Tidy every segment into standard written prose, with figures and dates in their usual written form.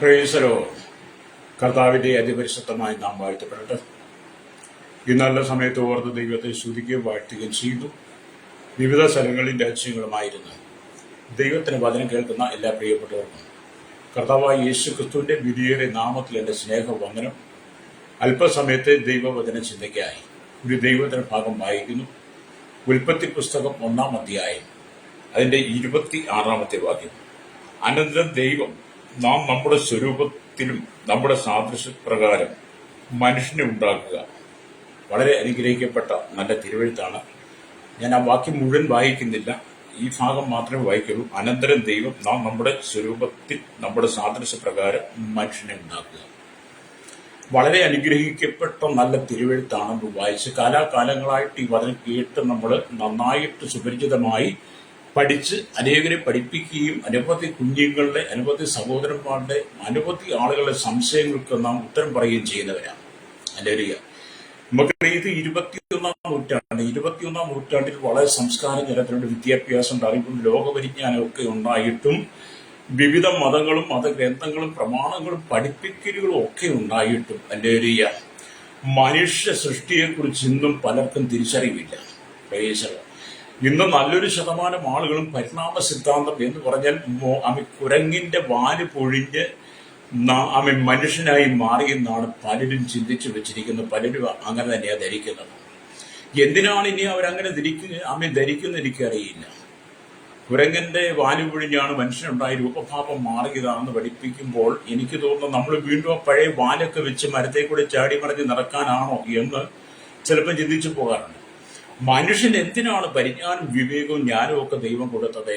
പ്രൈസലോ കർത്താവിന്റെ അതിപരിശുദ്ധമായി നാം വാഴ്ത്തപ്പെടട്ടെ. ഈ നല്ല സമയത്ത് ഓർത്ത് ദൈവത്തെ സ്തുതിക്കുകയും വാഴ്ത്തുകയും ചെയ്തു. വിവിധ സ്ഥലങ്ങളിൽ രാജ്യങ്ങളുമായിരുന്നു ദൈവത്തിന് വചനം കേൾക്കുന്ന എല്ലാ പ്രിയപ്പെട്ടവർക്കും കർത്താവായ യേശു ക്രിസ്തുവിന്റെ വിധിയേറിയ നാമത്തിൽ എൻ്റെ സ്നേഹവന്ദനം. അല്പസമയത്തെ ദൈവവചന ചിന്തയ്ക്കായി ഒരു ദൈവത്തിന് ഭാഗം വായിക്കുന്നു. ഉൽപ്പത്തി പുസ്തകം 1-ാം അധ്യായം അതിന്റെ 26-ാമത്തെ വാക്യം. അനന്തരം ദൈവം നാം നമ്മുടെ സ്വരൂപത്തിലും നമ്മുടെ സാദൃശ്യപ്രകാരം മനുഷ്യനെ ഉണ്ടാക്കുക. വളരെ അനുഗ്രഹിക്കപ്പെട്ട നല്ല തിരുവെഴുത്താണ്. ഞാൻ ആ വാക്യം മുഴുവൻ വായിക്കുന്നില്ല, ഈ ഭാഗം മാത്രമേ വായിക്കുള്ളൂ. അനന്തരം ദൈവം നാം നമ്മുടെ സ്വരൂപത്തിൽ നമ്മുടെ സാദൃശ്യപ്രകാരം മനുഷ്യനെ ഉണ്ടാക്കുക. വളരെ അനുഗ്രഹിക്കപ്പെട്ട നല്ല തിരുവെഴുത്താണ് വായിച്ച് കാലാകാലങ്ങളായിട്ട് ഈ വചനം കേട്ട് നമ്മൾ നന്നായിട്ട് സുപരിചിതമായി പഠിച്ച് അനേകരെ പഠിപ്പിക്കുകയും അനവധി കുഞ്ഞുങ്ങളുടെ, അനവധി സഹോദരന്മാരുടെ, അനവധി ആളുകളുടെ സംശയങ്ങൾക്ക് നാം ഉത്തരം പറയുകയും ചെയ്യുന്നവരാണ്. ഹല്ലേലൂയ. നമുക്കറിയാം, ഇത് 21-ാം നൂറ്റാണ്ട്. 21-ാം നൂറ്റാണ്ടിൽ വളരെ സംസ്കാര ജനത്തിനുണ്ട്, വിദ്യാഭ്യാസം, അറിവും ലോകപരിജ്ഞാനമൊക്കെ ഉണ്ടായിട്ടും വിവിധ മതങ്ങളും മതഗ്രന്ഥങ്ങളും പ്രമാണങ്ങളും പഠിപ്പിക്കലുകളും ഒക്കെ ഉണ്ടായിട്ടും ഹല്ലേലൂയ മനുഷ്യ സൃഷ്ടിയെക്കുറിച്ച് ഇന്നും പലർക്കും തിരിച്ചറിവില്ല. പ്രൈസലോ. ഇന്ന് നല്ലൊരു ശതമാനം ആളുകളും പരിണാമ സിദ്ധാന്തം എന്ന് പറഞ്ഞാൽ കുരങ്ങിന്റെ വാല് പൊഴിഞ്ഞ് മനുഷ്യനായി മാറിയെന്നാണ് പലരും ചിന്തിച്ചു വെച്ചിരിക്കുന്നത്. പലരും അങ്ങനെ തന്നെയാണ് ധരിക്കുന്നത്. എന്തിനാണ് ഇനി അവരങ്ങനെ ധരിക്കുന്നത് എനിക്കറിയില്ല. കുരങ്ങന്റെ വാല് പൊഴിഞ്ഞാണ് മനുഷ്യനുണ്ടായ രൂപഭാവം മാറിയതാണെന്ന് പഠിപ്പിക്കുമ്പോൾ എനിക്ക് തോന്നുന്നു നമ്മൾ വീണ്ടും ആ പഴയ വാലൊക്കെ വെച്ച് മരത്തെ കൂടെ ചാടി മറിഞ്ഞ് നടക്കാനാണോ എന്ന് ചിലപ്പോൾ ചിന്തിച്ചു പോകാറുണ്ട്. മനുഷ്യൻ എന്തിനാണ് പരിജ്ഞാനം, വിവേകവും ജ്ഞാനവും ഒക്കെ ദൈവം കൊടുത്തത്?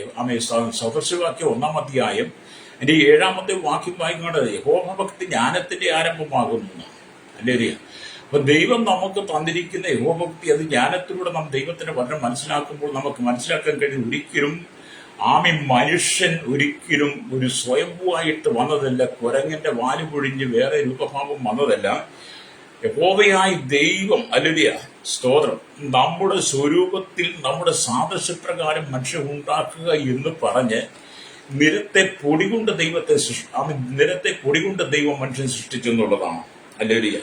സദൃശവാക്യം 1-ാം അധ്യായം എന്റെ 7-ാമത്തെ വാക്യം വായിക്കേണ്ടത് യഹോഭക്തി ജ്ഞാനത്തിന്റെ ആരംഭമാകുന്നു. അല്ലേ? അപ്പൊ ദൈവം നമുക്ക് തന്നിരിക്കുന്ന യഹോഭക്തി, അത് ജ്ഞാനത്തിലൂടെ നാം ദൈവത്തിന്റെ വചനം മനസ്സിലാക്കുമ്പോൾ നമുക്ക് മനസ്സിലാക്കാൻ കഴിയും. ഒരിക്കലും മനുഷ്യൻ ഒരിക്കലും ഒരു സ്വയംഭൂവായിട്ട് വന്നതല്ല. കുരങ്ങന്റെ വാല് പൊഴിഞ്ഞ് വേറെ രൂപഭാവം വന്നതല്ല. യഹോവയായ ദൈവം, ഹല്ലേലൂയ, സ്തോത്രം, നമ്മുടെ സ്വരൂപത്തിൽ നമ്മുടെ സാദൃശ്യപ്രകാരം മനുഷ്യൻ ഉണ്ടാക്കുക എന്ന് പറഞ്ഞ് നിരത്തെ പൊടികൊണ്ട് ദൈവം മനുഷ്യൻ സൃഷ്ടിച്ചെന്നുള്ളതാണ്. ഹല്ലേലൂയ.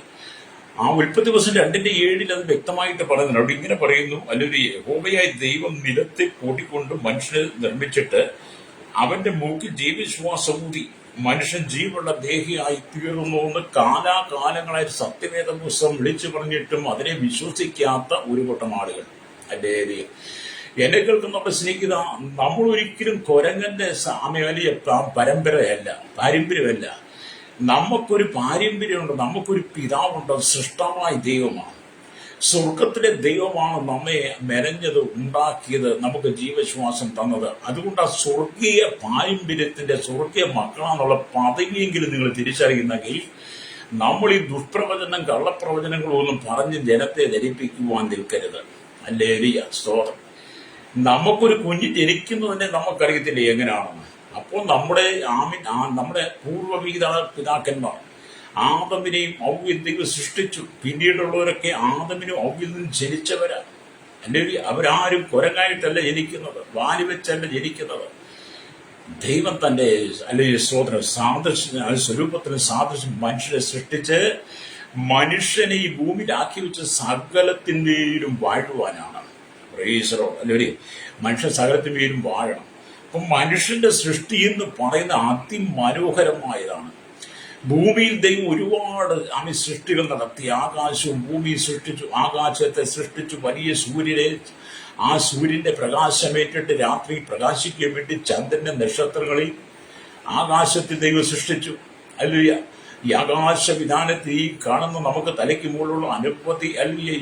ആ ഉൽപ്പത്തി പുസ്തകം 2:7 അത് വ്യക്തമായിട്ട് പറയുന്നുണ്ട്. അവിടെ ഇങ്ങനെ പറയുന്നു, ഹല്ലേലൂയ, യഹോവയായ ദൈവം നിലത്തെ പൊടി കൊണ്ട് മനുഷ്യനെ നിർമ്മിച്ചിട്ട് അവന്റെ മൂക്കിൽ ജീവശ്വാസം ഊതി മനുഷ്യൻ ജീവുള്ള ദേഹിയായി തീർന്നു എന്ന് കാലാകാലങ്ങളായി സത്യവേദ പുസ്തകം വിളിച്ചു പറഞ്ഞിട്ടും അതിനെ വിശ്വസിക്കാത്ത ഒരു കൂട്ടം ആളുകൾ. അല്ലേ? എന്നെ കേൾക്കുന്നവരുടെ സ്നേഹിത, നമ്മൾ ഒരിക്കലും കുരങ്ങന്റെ വലിയ പാരമ്പര്യമല്ല. നമുക്കൊരു പാരമ്പര്യമുണ്ട്, നമുക്കൊരു പിതാവുണ്ട്, സൃഷ്ടമായ ദൈവമാണ്. സ്വർഗത്തിലെ ദൈവമാണ് നമ്മെ മെനഞ്ഞത്, ഉണ്ടാക്കിയത്, നമുക്ക് ജീവശ്വാസം തന്നത്. അതുകൊണ്ട് ആ സ്വർഗീയ പാരമ്പര്യത്തിന്റെ സ്വർഗീയ മക്കളാന്നുള്ള പദവിയെങ്കിലും നിങ്ങൾ തിരിച്ചറിയുന്നെങ്കിൽ നമ്മൾ ഈ ദുഷ്പ്രവചനം, കള്ളപ്രവചനങ്ങളൊന്നും പറഞ്ഞ് ജനത്തെ ധരിപ്പിക്കുവാൻ നിൽക്കരുത്. ഹല്ലേലൂയ, സ്തോത്രം. നമുക്കൊരു കുഞ്ഞ് ജനിക്കുന്നതിനെ നമുക്കറിയത്തില്ല എങ്ങനെയാണെന്ന്. അപ്പോൾ നമ്മുടെ പിതാക്കന്മാർ ആദമിനെയും ഔവ്യയും സൃഷ്ടിച്ചു. പിന്നീടുള്ളവരൊക്കെ ആദമിനും ഔവ്യയിൽ നിന്നും ജനിച്ചവരാ. അല്ലെങ്കിൽ അവരാരും കുരങ്ങായിട്ടല്ല ജനിക്കുന്നത്, വാല് വെച്ചല്ല ജനിക്കുന്നത്. ദൈവം തന്റെ അല്ലെങ്കിൽ സ്വരൂപത്തിന് സാദൃശ്യം മനുഷ്യനെ സൃഷ്ടിച്ച് മനുഷ്യനെ ഈ ഭൂമിയിലാക്കി വെച്ച് സകലത്തിന്റെയും വാഴുവാനാണ്. പ്രൈസറോ. അല്ലെങ്കിൽ മനുഷ്യൻ സകലത്തിന്റെയും വാഴണം. അപ്പം മനുഷ്യന്റെ സൃഷ്ടി എന്ന് പറയുന്ന അതിമനോഹരമായതാണ്. ഭൂമിയിൽ ദൈവം ഒരുപാട് സൃഷ്ടികൾ നടത്തി. ആകാശവും ഭൂമിയും സൃഷ്ടിച്ചു, ആകാശത്തെ സൃഷ്ടിച്ചു, വലിയ സൂര്യനെ, ആ സൂര്യന്റെ പ്രകാശമേറ്റിട്ട് രാത്രി പ്രകാശിക്കാൻ വേണ്ടി ചന്ദ്രന്റെ നക്ഷത്രങ്ങളിൽ ആകാശത്തിൽ ദൈവം സൃഷ്ടിച്ചു. അല്ലേലൂയ. ഈ ആകാശവിധാനത്തിൽ ഈ കാണുന്ന നമുക്ക് തലയ്ക്ക് മുകളിലുള്ള അനവധി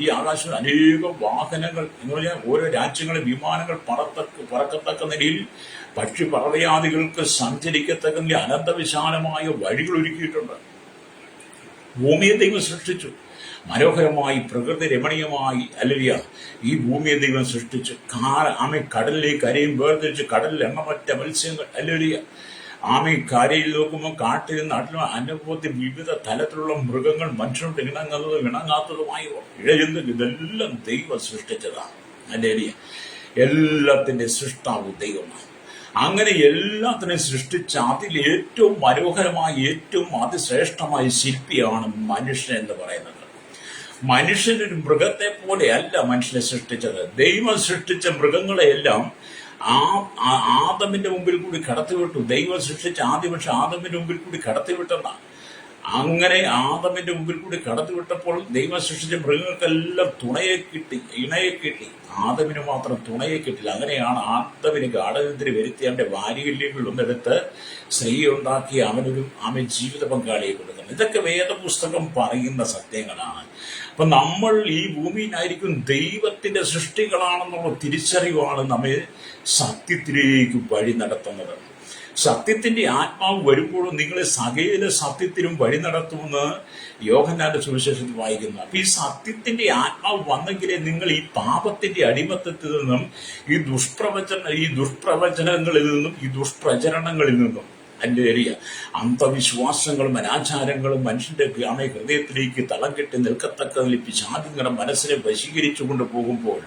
ഈ ആകാശത്തിൽ അനേകം വാഹനങ്ങൾ എന്ന് പറഞ്ഞാൽ ഓരോ രാജ്യങ്ങളിലെ വിമാനങ്ങൾ പറക്കത്തക്ക നിലയിൽ പക്ഷി പറവയാദികൾക്ക് സഞ്ചരിക്കത്തക്ക നിലയിൽ അനന്തവിശാലമായ വഴികൾ ഒരുക്കിയിട്ടുണ്ട്. ഭൂമിയെ ദൈവം സൃഷ്ടിച്ചു മനോഹരമായി, പ്രകൃതി രമണീയമായി. അല്ലേലൂയ. ഈ ഭൂമിയെ ദൈവം സൃഷ്ടിച്ചു. കടലിലേക്ക് കരയും വേർതിരിച്ച് കടലിൽ എണ്ണമറ്റ മത്സ്യങ്ങൾ. അല്ലേലൂയ. കരയിൽ നോക്കുമ്പോൾ കാട്ടിൽ നാട്ടിലും അനവധി വിവിധ തലത്തിലുള്ള മൃഗങ്ങൾ, മനുഷ്യനോട് ഇണങ്ങുന്നതും ഇണങ്ങാത്തതുമായ ഇഴജന്തുക്കൾ, ഇതെല്ലാം ദൈവം സൃഷ്ടിച്ചതാണ്. ഹല്ലേലൂയ. എല്ലാത്തിന്റെ സൃഷ്ടാവ് ദൈവമാണ്. അങ്ങനെ എല്ലാത്തിനെയും സൃഷ്ടിച്ച അതിൽ ഏറ്റവും മനോഹരമായ ഏറ്റവും അതിശ്രേഷ്ഠമായ ശില്പിയാണ് മനുഷ്യൻ എന്ന് പറയുന്നത്. മനുഷ്യനൊരു മൃഗത്തെ പോലെയല്ല മനുഷ്യനെ സൃഷ്ടിച്ചത്. ദൈവം സൃഷ്ടിച്ച മൃഗങ്ങളെയെല്ലാം ആദമിന്റെ മുമ്പിൽ കൂടി കടത്തിവിട്ടു. ദൈവം സൃഷ്ടിച്ച ആദ്യ പക്ഷെ ആദമിന്റെ മുമ്പിൽ കൂടി കടത്തിവിട്ടെന്നാണ്. അങ്ങനെ ആദമിന്റെ മുമ്പിൽ കൂടി കടത്തിവിട്ടപ്പോൾ ദൈവം സൃഷ്ടിച്ച മൃഗങ്ങൾക്കെല്ലാം ഇണയെ കിട്ടി. ആദമിന് മാത്രം തുണയെ കിട്ടില്ല. അങ്ങനെയാണ് ആദമിന് ഗാഠനിദ്ര വരുത്തി അവന്റെ വാരികല്യങ്ങൾ ഒന്നെടുത്ത് സ്ത്രീയെ ഉണ്ടാക്കി അവൻ ജീവിത പങ്കാളിയെ കൊടുക്കുന്നത്. ഇതൊക്കെ വേദപുസ്തകം പറയുന്ന സത്യങ്ങളാണ്. അപ്പൊ നമ്മൾ ഈ ഭൂമിയിലായിരിക്കും ദൈവത്തിന്റെ സൃഷ്ടികളാണെന്നുള്ള തിരിച്ചറിവാണ് നമ്മെ സത്യത്തിലേക്ക് വഴി നടത്തുന്നത്. സത്യത്തിന്റെ ആത്മാവ് വരുമ്പോഴും നിങ്ങളെ സകല സത്യത്തിലും വഴി നടത്തുമെന്ന് യോഹന്നാന്റെ സുവിശേഷത്തിൽ വായിക്കുന്നു. അപ്പൊ ഈ സത്യത്തിന്റെ ആത്മാവ് വന്നെങ്കിലേ നിങ്ങൾ ഈ പാപത്തിന്റെ അടിമത്തത്തിൽ നിന്നും ഈ ദുഷ്പ്രവചനങ്ങളിൽ നിന്നും ഈ ദുഷ്പ്രചരണങ്ങളിൽ നിന്നും അന്ധവിശ്വാസങ്ങളും അനാചാരങ്ങളും മനുഷ്യന്റെ ഹൃദയത്തിലേക്ക് തളം കെട്ടി നിൽക്കത്തക്കതിൽ പിശാചുങ്ങളുടെ മനസ്സിനെ വശീകരിച്ചു കൊണ്ടുപോകുമ്പോൾ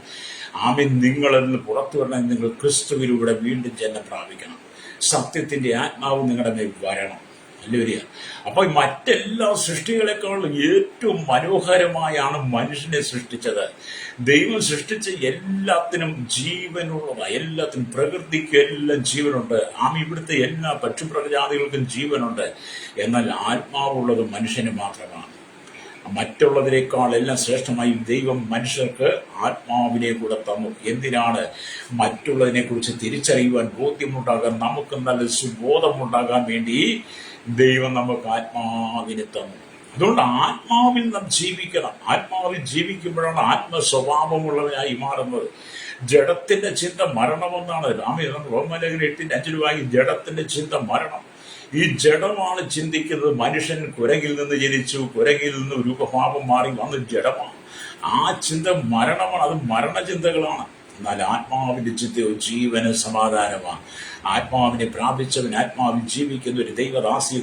നിങ്ങളിൽ നിന്ന് പുറത്തു വരണം. നിങ്ങൾ ക്രിസ്തുവിലൂടെ വീണ്ടും ജന്മം പ്രാപിക്കണം. സത്യത്തിന്റെ ആത്മാവ് നിങ്ങളുടെ മേൽ വരണം. അല്ലേരിയ. അപ്പൊ മറ്റെല്ലാ സൃഷ്ടികളെക്കാളും ഏറ്റവും മനോഹരമായാണ് മനുഷ്യനെ സൃഷ്ടിച്ചത്. ദൈവം സൃഷ്ടിച്ച എല്ലാത്തിനും ജീവനുള്ളതാണ്. എല്ലാത്തിനും പ്രകൃതിക്ക് എല്ലാം ജീവനുണ്ട്. ഇവിടുത്തെ എല്ലാ പക്ഷിപ്രജാതികൾക്കും ജീവനുണ്ട്. എന്നാൽ ആത്മാവുള്ളത് മനുഷ്യന് മാത്രമാണ്. മറ്റുള്ളതിനേക്കാൾ എല്ലാം ശ്രേഷ്ഠമായി ദൈവം മനുഷ്യർക്ക് ആത്മാവിനെ കൂടെ തന്നു. എന്തിനാണ്? മറ്റുള്ളതിനെ കുറിച്ച് തിരിച്ചറിയുവാൻ, ബോധ്യമുണ്ടാകാൻ, നമുക്ക് നല്ല സുബോധമുണ്ടാകാൻ വേണ്ടി ദൈവം നമുക്ക് ആത്മാവിനെ തന്നു. അതുകൊണ്ട് ആത്മാവിൽ നാം ജീവിക്കണം. ആത്മാവിൽ ജീവിക്കുമ്പോഴാണ് ആത്മസ്വഭാവമുള്ളവനായി മാറുന്നത്. ജഡത്തിന്റെ ചിന്ത മരണമെന്നാണ് റോമലേഖനം 8:5 ജഡത്തിന്റെ ചിന്ത മരണം. ഈ ജഡമാണ് ചിന്തിക്കുന്നത്. മനുഷ്യൻ കുരങ്ങിൽ നിന്ന് ജനിച്ചു, കുരങ്ങിൽ നിന്ന് രൂപഭാവം മാറി വന്ന് ജഡമാണ്. ആ ചിന്ത മരണമാണ്. അത് മരണചിന്തകളാണ്. എന്നാൽ ആത്മാവിന്റെ ചിന്തയോ ജീവന് സമാധാനമാണ്. ആത്മാവിനെ പ്രാപിച്ചവൻ, ആത്മാവിൽ ജീവിക്കുന്ന ഒരു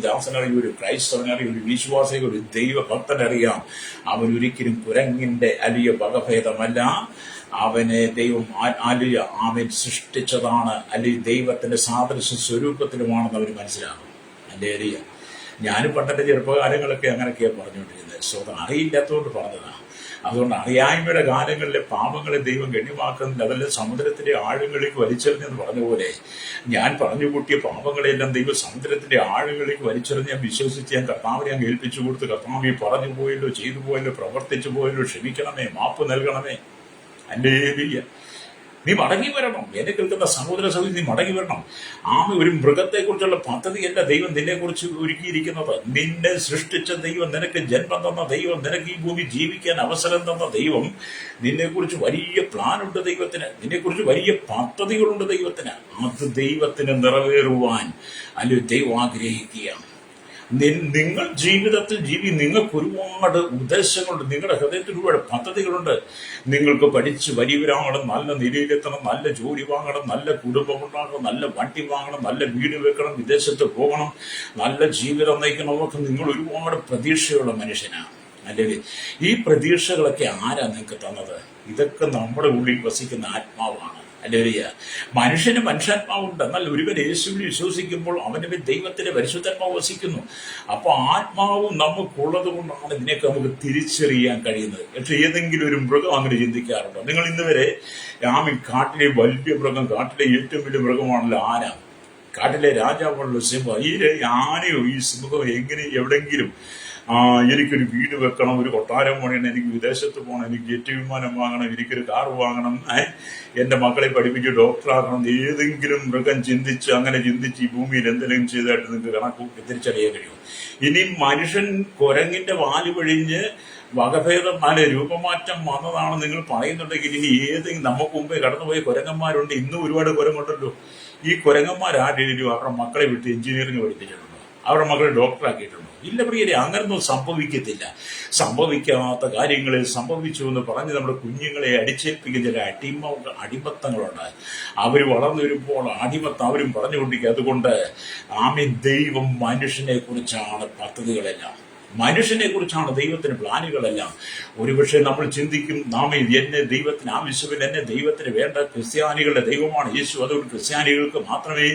ദാസനറിയും ഒരു ക്രൈസ്തവനറിയും ഒരു വിശ്വാസിക ഒരു ദൈവഭക്തനറിയാം. അവൻ ഒരിക്കലും കുരങ്ങിന്റെ അലിയ വകഭേദമല്ല. അവനെ ദൈവം അവൻ സൃഷ്ടിച്ചതാണ്. അല്ലെങ്കിൽ ദൈവത്തിന്റെ സാദൃശ്യ സ്വരൂപത്തിലുമാണെന്ന് അവന് മനസ്സിലാകും. അല്ലേ? ഞാനും പണ്ടത്തെ ചെറുപ്പകാലങ്ങളൊക്കെ അങ്ങനെയൊക്കെയാണ് പറഞ്ഞുകൊണ്ടിരുന്നത്. അറിയില്ലാത്തതുകൊണ്ട് പറഞ്ഞതാണ്. അതുകൊണ്ട് അറിയായ്മയുടെ കാലങ്ങളിലെ പാപങ്ങളെ ദൈവം ഗണ്യമാക്കുന്നില്ല. അതെല്ലാം സമുദ്രത്തിന്റെ ആഴങ്ങളിലേക്ക് വലിച്ചെറിഞ്ഞെന്ന് പറഞ്ഞ പോലെ ഞാൻ പറഞ്ഞു കൂട്ടിയ പാപങ്ങളെല്ലാം ദൈവം സമുദ്രത്തിന്റെ ആഴങ്ങളിലേക്ക് വലിച്ചെറിഞ്ഞ് ഞാൻ വിശ്വസിച്ച് ഞാൻ കർത്താവിനെ അങ്ങ് ഏൽപ്പിച്ചു കൊടുത്ത്, കർത്താവ് പറഞ്ഞു പോയല്ലോ, ചെയ്തു പോയല്ലോ, പ്രവർത്തിച്ചു പോയല്ലോ, ക്ഷമിക്കണമേ, മാപ്പ് നൽകണമേ. ഹല്ലേലൂയ. നീ മടങ്ങി വരണം. എന്നെ കേൾക്കുന്ന സഹോദര സഹോദരി, നീ മടങ്ങി വരണം. ഒരു മൃഗത്തെ കുറിച്ചുള്ള പദ്ധതിയല്ല ദൈവം നിന്നെ കുറിച്ച് ഒരുക്കിയിരിക്കുന്നത്. നിന്നെ സൃഷ്ടിച്ച ദൈവം, നിനക്ക് ജന്മം തന്ന ദൈവം, നിനക്ക് ഈ ഭൂമി ജീവിക്കാൻ അവസരം തന്ന ദൈവം, നിന്നെക്കുറിച്ച് വലിയ പ്ലാനുണ്ട് ദൈവത്തിന്. നിന്നെക്കുറിച്ച് വലിയ പദ്ധതികളുണ്ട് ദൈവത്തിന്. അത് ദൈവത്തിന് നിറവേറുവാൻ ദൈവം ആഗ്രഹിക്കുകയാണ്. നിങ്ങൾ ജീവിതത്തിൽ നിങ്ങൾക്ക് ഒരുപാട് ഉദ്ദേശങ്ങളുണ്ട്. നിങ്ങളുടെ ഹൃദയത്തിൽ ഒരുപാട് പദ്ധതികളുണ്ട്. നിങ്ങൾക്ക് പഠിച്ച് വലിയവരാകണം, നല്ല നിലയിലെത്തണം, നല്ല ജോലി വാങ്ങണം, നല്ല കുടുംബം ഉണ്ടാകണം, നല്ല വണ്ടി വാങ്ങണം, നല്ല വീട് വെക്കണം, വിദേശത്ത് പോകണം, നല്ല ജീവിതം നയിക്കണം. അതൊക്കെ നിങ്ങൾ ഒരുപാട് പ്രതീക്ഷയുള്ള മനുഷ്യനാണ്. അല്ലെങ്കിൽ ഈ പ്രതീക്ഷകളൊക്കെ ആരാ നിങ്ങൾക്ക് തന്നത്? ഇതൊക്കെ നമ്മുടെ ഉള്ളിൽ വസിക്കുന്ന ആത്മാവാണ്. അല്ലേലൂയ. മനുഷ്യന് മനുഷ്യാത്മാവുണ്ട്. എന്നാൽ ഒരുവൻ യേശുവിൽ വിശ്വസിക്കുമ്പോൾ അവന്റെ ദൈവത്തിന്റെ പരിശുദ്ധാത്മാവ് വസിക്കുന്നു. അപ്പൊ ആത്മാവ് നമുക്കുള്ളത് കൊണ്ടാണ് ഇതിനൊക്കെ നമുക്ക് തിരിച്ചറിയാൻ കഴിയുന്നത്. പക്ഷെ ഏതെങ്കിലും ഒരു മൃഗം അങ്ങനെ ചിന്തിക്കാറുണ്ടോ? നിങ്ങൾ ഇന്ന് വരെ കാട്ടിലെ വലിയ മൃഗം, കാട്ടിലെ ഏറ്റവും വലിയ മൃഗമാണല്ലോ ആന. കാട്ടിലെ രാജാവാണല്ലോ സിംഹം. ഈ ആനയോ ഈ സിംഹം എങ്ങനെ എവിടെങ്കിലും എനിക്കൊരു വീട് വെക്കണം, ഒരു കൊട്ടാരം പണിയണം, എനിക്ക് വിദേശത്ത് പോകണം, എനിക്ക് ജെറ്റ് വിമാനം വാങ്ങണം, എനിക്കൊരു കാർ വാങ്ങണം, എൻ്റെ മക്കളെ പഠിപ്പിച്ച് ഡോക്ടറാകണം, ഏതെങ്കിലും മൃഗം ചിന്തിച്ച് അങ്ങനെ ചിന്തിച്ച് ഈ ഭൂമിയിൽ എന്തെങ്കിലും ചെയ്തായിട്ട് നിങ്ങൾക്ക് കണക്ക് തിരിച്ചറിയാൻ കഴിയും. ഇനി മനുഷ്യൻ കുരങ്ങിന്റെ വാല് വഴിഞ്ഞ് വകഭേദം രൂപമാറ്റം വന്നതാണ് നിങ്ങൾ പറയുന്നുണ്ടെങ്കിൽ, ഇനി ഏതെങ്കിലും നമുക്ക് മുമ്പേ കടന്നുപോയ കുരങ്ങന്മാരുണ്ട്. ഇന്നും ഒരുപാട് കുരങ്ങുണ്ടല്ലോ. ഈ കുരങ്ങന്മാർ ആരെങ്കിലും അവരുടെ മക്കളെ വിട്ട് എഞ്ചിനീയറിംഗ് പഠിപ്പിച്ചിട്ടുണ്ടോ? അവരുടെ മക്കളെ ഡോക്ടറാക്കിയിട്ടുണ്ടോ? ഇല്ല പ്രിയരെ, അങ്ങനൊന്നും സംഭവിക്കത്തില്ല. സംഭവിക്കാത്ത കാര്യങ്ങളിൽ സംഭവിച്ചു എന്ന് പറഞ്ഞ് നമ്മുടെ കുഞ്ഞുങ്ങളെ അടിച്ചേൽപ്പിക്കുന്ന ചില അടിമത്തങ്ങളുണ്ട്. അവർ വളർന്നു വരുമ്പോൾ അടിമത്തം അവരും പറഞ്ഞുകൊണ്ടിരിക്കുക. അതുകൊണ്ട് ദൈവം മനുഷ്യനെ കുറിച്ചാണ് പദ്ധതികളെല്ലാം. മനുഷ്യനെ കുറിച്ചാണ് ദൈവത്തിന് പ്ലാനുകളെല്ലാം. ഒരുപക്ഷെ നമ്മൾ ചിന്തിക്കും, നാം എന്നെ ദൈവത്തിന് ആവശ്യമില്ല, എന്നെ ദൈവത്തിന് വേണ്ട ക്രിസ്ത്യാനികളുടെ ദൈവമാണ് യേശു, അതുകൊണ്ട് ക്രിസ്ത്യാനികൾക്ക് മാത്രമേ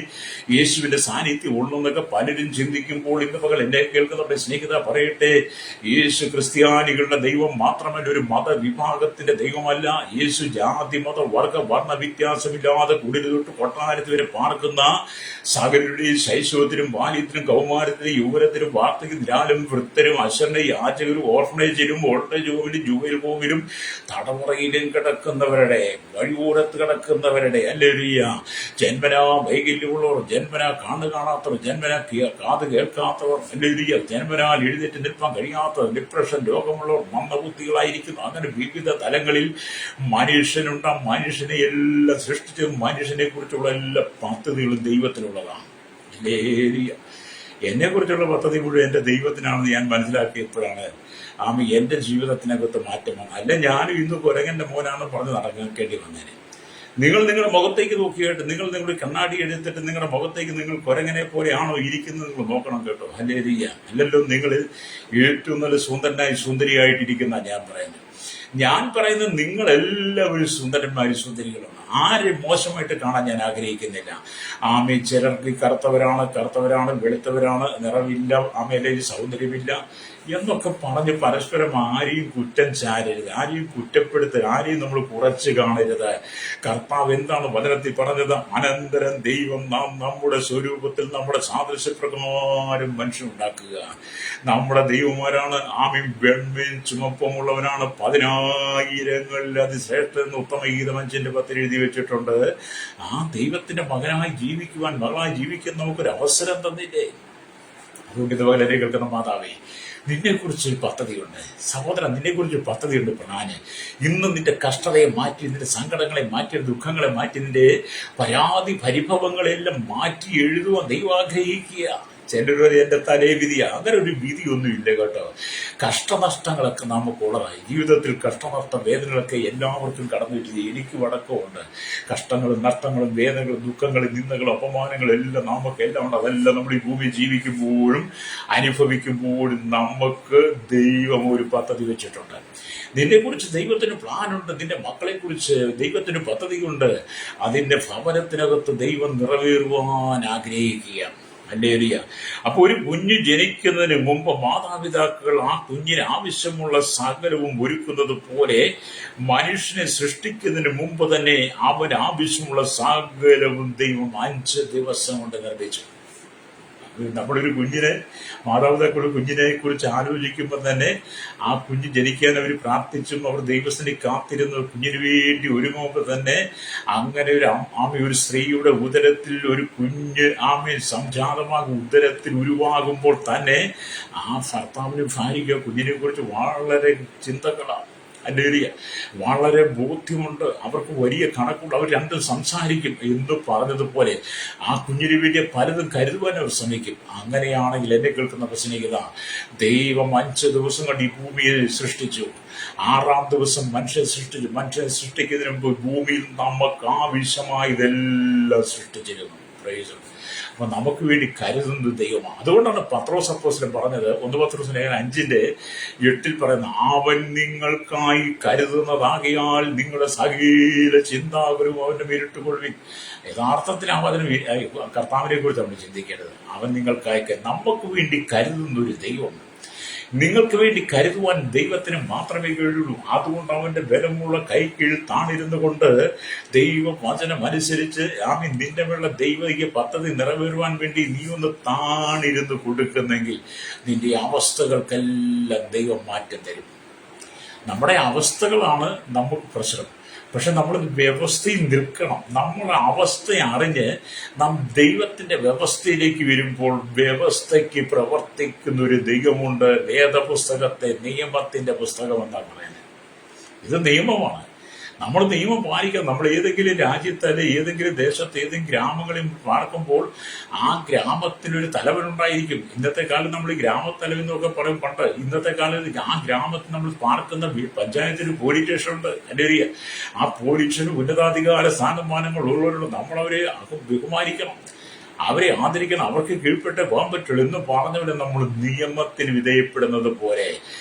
യേശുവിന്റെ സാന്നിധ്യം ഉള്ളൂ എന്നൊക്കെ പലരും ചിന്തിക്കുമ്പോൾ ഇന്ന് പകൽ എന്നെ കേൾക്കുന്നവരുടെ സ്നേഹിത പറയട്ടെ, യേശു ക്രിസ്ത്യാനികളുടെ ദൈവം മാത്രമല്ല, ഒരു മതവിഭാഗത്തിന്റെ ദൈവമല്ല. യേശു ജാതി മത വർഗ വർണ്ണ വ്യത്യാസമില്ലാതെ കുടിൽ തൊട്ട് കൊട്ടാരത്തിൽ വരെ പാർക്കുന്ന സകലരുടെയും ശൈശവത്തിനും ബാല്യത്തിനും കൗമാരത്തിനും യൗവനത്തിനും വാർദ്ധക്യത്തിലും വൃദ്ധരും അശരണ യാചകരും ഓർഫനേജിലും ഓൾട്ടേജ് ഹോമിലും ജുവൽ ഹോമിലും തടമുറയിലും കിടക്കുന്നവരുടെ, വഴിയോരത്ത് കിടക്കുന്നവരുടെ, ഹല്ലേലൂയ, ജന്മനാ വൈകല്യമുള്ളവർ, ജന്മനാ കണ്ണ് കാണാത്തവർ, ജന്മനാ കാത് കേൾക്കാത്തവർ, ഹല്ലേലൂയ, ജന്മനാൽ എഴുന്നേറ്റ് നിൽപ്പാൻ കഴിയാത്തവർ, ഡിപ്രഷൻ രോഗമുള്ളവർ, മന്ദബുദ്ധികളായിരിക്കുന്നു. അങ്ങനെ വിവിധ തലങ്ങളിൽ മനുഷ്യനുണ്ട്. മനുഷ്യനെ എല്ലാം സൃഷ്ടിച്ച് മനുഷ്യനെ കുറിച്ചുള്ള എല്ലാ പദ്ധതികളും ദൈവത്തിനുള്ളതാണ്. ഹല്ലേലൂയ. എന്നെ കുറിച്ചുള്ള പദ്ധതി മുഴുവൻ എൻ്റെ ദൈവത്തിനാണെന്ന് ഞാൻ മനസ്സിലാക്കിയപ്പോഴാണ് എൻ്റെ ജീവിതത്തിനകത്ത് മാറ്റം വന്നത്. അല്ല ഞാനും ഇന്ന് കുരങ്ങന്റെ മോനാണെന്ന് പറഞ്ഞ് നടക്കേണ്ടി വന്നേനെ. നിങ്ങൾ നിങ്ങളുടെ മുഖത്തേക്ക് നോക്കിയിട്ട്, നിങ്ങൾ നിങ്ങളുടെ കണ്ണാടി എടുത്തിട്ട് നിങ്ങളുടെ മുഖത്തേക്ക് നിങ്ങൾ കുരങ്ങനെ പോലെയാണോ ഇരിക്കുന്നത് നിങ്ങൾ നോക്കണം കേട്ടോ. ഹല്ലേലൂയ. അല്ലല്ലോ, നിങ്ങൾ ഏറ്റവും നല്ല സുന്ദരനായി സുന്ദരിയായിട്ടിരിക്കുന്ന ഞാൻ പറയുന്നത് നിങ്ങളെല്ലാവരും സുന്ദരന്മാരും സുന്ദരികളാണ്. ആരും മോശമായിട്ട് കാണാൻ ഞാൻ ആഗ്രഹിക്കുന്നില്ല. ചിലർക്ക് കറുത്തവരാണ്, വെളുത്തവരാണ്, നിറമില്ല, അല്ലെങ്കിൽ സൗന്ദര്യമില്ല എന്നൊക്കെ പറഞ്ഞ് പരസ്പരം ആരെയും കുറ്റം ചാരരുത്, ആരെയും കുറ്റപ്പെടുത്തരുത്, ആരെയും നമ്മൾ കുറച്ച് കാണരുത്. കർത്താവ് എന്താണ് വചനത്തിൽ പറഞ്ഞത്? അനന്തരം ദൈവം നാം നമ്മുടെ സ്വരൂപത്തിൽ നമ്മുടെ സാദൃശ്യപ്രകാരം മനുഷ്യനുണ്ടാക്കുക. നമ്മുടെ ദൈവമാരാണ് വെണ്മയും ചുമപ്പമുള്ളവനാണ്, 10,000 അതിശ്രേഷ്ഠ ഉത്തമ ഗീതം 5:10 എഴുതി വെച്ചിട്ടുണ്ട്. ആ ദൈവത്തിന്റെ മകനായി ജീവിക്കുവാൻ, മകളായി ജീവിക്കാൻ നമുക്കൊരു അവസരം തന്നില്ലേ? അതുകൊണ്ട് ഇതുപോലെ കേൾക്കുന്ന മാതാവേ, നിന്നെക്കുറിച്ച് ഒരു പദ്ധതിയുണ്ട്. സഹോദരൻ, നിന്നെക്കുറിച്ച് ഒരു പദ്ധതിയുണ്ട്. പ്രാന് ഇന്ന് നിന്റെ കഷ്ടതയെ മാറ്റി, നിന്റെ സങ്കടങ്ങളെ മാറ്റി, ദുഃഖങ്ങളെ മാറ്റി, നിന്റെ പരാതി പരിഭവങ്ങളെല്ലാം മാറ്റി എഴുതുവാൻ ദൈവം ആഗ്രഹിക്കുക. ചിലർ എൻ്റെ തലേ വിധിയാ, അങ്ങനെ ഒരു വിധിയൊന്നുമില്ല കേട്ടോ. കഷ്ടനഷ്ടങ്ങളൊക്കെ നമുക്കുള്ളതായി ജീവിതത്തിൽ, കഷ്ടനഷ്ട വേദനകളൊക്കെ എല്ലാവർക്കും കടന്നു കിട്ടിയത്. എനിക്ക് വടക്കമുണ്ട്. കഷ്ടങ്ങളും നഷ്ടങ്ങളും വേദനകളും ദുഃഖങ്ങളും നിന്ദകളും അപമാനങ്ങളും എല്ലാം നമുക്കെല്ലാം ഉണ്ട്. അതെല്ലാം നമ്മൾ ഈ ഭൂമി ജീവിക്കുമ്പോഴും അനുഭവിക്കുമ്പോഴും നമുക്ക് ദൈവം ഒരു പദ്ധതി വെച്ചിട്ടുണ്ട്. നിന്നെക്കുറിച്ച് ദൈവത്തിന് പ്ലാനുണ്ട്. നിന്റെ മക്കളെക്കുറിച്ച് ദൈവത്തിന് പദ്ധതിയുണ്ട്. അതിൻ്റെ ഭവനത്തിനകത്ത് ദൈവം നിറവേറുവാൻ ആഗ്രഹിക്കുക. ഹല്ലേലൂയ. അപ്പൊ ഒരു കുഞ്ഞ് ജനിക്കുന്നതിന് മുമ്പ് മാതാപിതാക്കൾ ആ കുഞ്ഞിന് ആവശ്യമുള്ള സകലവും ഒരുക്കുന്നത് പോലെ മനുഷ്യനെ സൃഷ്ടിക്കുന്നതിന് മുമ്പ് തന്നെ അവന് ആവശ്യമുള്ള സകലവും ദൈവം 5 ദിവസം കൊണ്ട് നിർമ്മിച്ചു. നമ്മളൊരു കുഞ്ഞിനെ, മാതാപിതാക്കളുടെ കുഞ്ഞിനെ കുറിച്ച് ആലോചിക്കുമ്പോൾ തന്നെ ആ കുഞ്ഞ് ജനിക്കാൻ അവർ പ്രാർത്ഥിച്ചും അവർ ദൈവസ്ഥനെ കാത്തിരുന്നു. കുഞ്ഞിന് വേണ്ടി ഒരുങ്ങുമ്പോൾ തന്നെ അങ്ങനെ ഒരു സ്ത്രീയുടെ ഉദരത്തിൽ ഒരു കുഞ്ഞ് സംജാതമാകും, ഉദരത്തിൽ ഉരുവാകുമ്പോൾ തന്നെ ആ ഭർത്താവിനും ഭാര്യയ്ക്ക് കുഞ്ഞിനെ കുറിച്ച് വളരെ ചിന്തകളാണ്. ഹല്ലേലൂയ. വളരെ ബോധ്യമുണ്ട്. അവർക്ക് വലിയ കണക്കുണ്ട്. അവർ രണ്ടും സംസാരിക്കും. എന്ന് പറഞ്ഞതുപോലെ ആ കുഞ്ഞിന് വേണ്ടിയ പലതും കരുതുവാൻ അവർ ശ്രമിക്കും. അങ്ങനെയാണെങ്കിൽ എന്നെ കേൾക്കുന്ന പ്രശ്നികത, ദൈവം 5 ദിവസം കൊണ്ട് ഈ ഭൂമിയെ സൃഷ്ടിച്ചു. 6-ാം ദിവസം മനുഷ്യനെ സൃഷ്ടിച്ചു. മനുഷ്യനെ സൃഷ്ടിക്കുന്നതിന് മുമ്പ് ഭൂമിയിൽ നമുക്ക് ആവശ്യമായതെല്ലാം സൃഷ്ടിച്ചിരുന്നു. പ്രൈസ്. അപ്പൊ നമുക്ക് വേണ്ടി കരുതുന്നത് ദൈവമാണ്. അതുകൊണ്ടാണ് പത്രോസ് അപ്പോസ്തലൻ പറഞ്ഞത്, 1 പത്രോസ് 5:8 പറയുന്ന, അവൻ നിങ്ങൾക്കായി കരുതുന്നതാകിയാൽ നിങ്ങളുടെ സകല ചിന്താകുലവും അവന്റെ മേലിട്ടുകൊള്ളുവിൻ. യഥാർത്ഥത്തിൽ അതിന് കർത്താവിനെ കുറിച്ച് നമ്മൾ ചിന്തിക്കേണ്ടത്. അവൻ നിങ്ങൾക്കായി, നമുക്ക് വേണ്ടി കരുതുന്ന ഒരു ദൈവം. നിങ്ങൾക്ക് വേണ്ടി കരുതുവാൻ ദൈവത്തിന് മാത്രമേ കഴിയുള്ളൂ. അതുകൊണ്ട് അവന്റെ ബലമുള്ള കൈക്കീഴിൽ താണിരുന്നു കൊണ്ട് ദൈവവചനം അനുസരിച്ച് നിന്റെ മേലുള്ള ദൈവിക പദ്ധതി നിറവേറുവാൻ വേണ്ടി നീ ഒന്ന് താണിരുന്ന് കൊടുക്കുന്നെങ്കിൽ നിന്റെ അവസ്ഥകൾക്കെല്ലാം ദൈവം മാറ്റം തരും. നമ്മുടെ അവസ്ഥകളാണ് നമുക്ക് പ്രശ്നം. പക്ഷെ നമ്മൾ വ്യവസ്ഥയിൽ നിൽക്കണം. നമ്മുടെ അവസ്ഥയെ അറിഞ്ഞ് നാം ദൈവത്തിന്റെ വ്യവസ്ഥയിലേക്ക് വരുമ്പോൾ വ്യവസ്ഥയ്ക്ക് പ്രവർത്തിക്കുന്ന ഒരു ദൈവമുണ്ട്. വേദപുസ്തകത്തെ നിയമത്തിന്റെ പുസ്തകം എന്നാണ് പറയുന്നത്. ഇത് നിയമമാണ്. നമ്മൾ നിയമം പാലിക്കണം. നമ്മൾ ഏതെങ്കിലും രാജ്യത്തല്ലെ ഏതെങ്കിലും ദേശത്ത് ഏതെങ്കിലും ഗ്രാമങ്ങളിൽ പാർക്കുമ്പോൾ ആ ഗ്രാമത്തിനൊരു തലവനുണ്ടായിരിക്കും. ഇന്നത്തെ കാലത്ത് നമ്മൾ ഗ്രാമത്തലവൻ എന്നൊക്കെ പറയും. പണ്ട് ഇന്നത്തെ കാലത്ത് ആ ഗ്രാമത്തിൽ നമ്മൾ പാർക്കുന്ന പഞ്ചായത്തിന് പോലീസ് സ്റ്റേഷൻ ഉണ്ട്. എൻ്റെ ഏരിയ ആ പോലീസിന് ഉന്നതാധികാര സ്ഥാനമാനങ്ങൾ ഉള്ളവരുണ്ട്. നമ്മളവരെ ബഹുമാനിക്കണം. അവരെ ആദരിക്കണം, അവർക്ക് കീഴ്പ്പെട്ടേ പോകാൻ പറ്റുള്ളൂ എന്ന് പറഞ്ഞവിടെ നമ്മൾ നിയമത്തിന് വിധേയപ്പെടുന്നത് പോലെ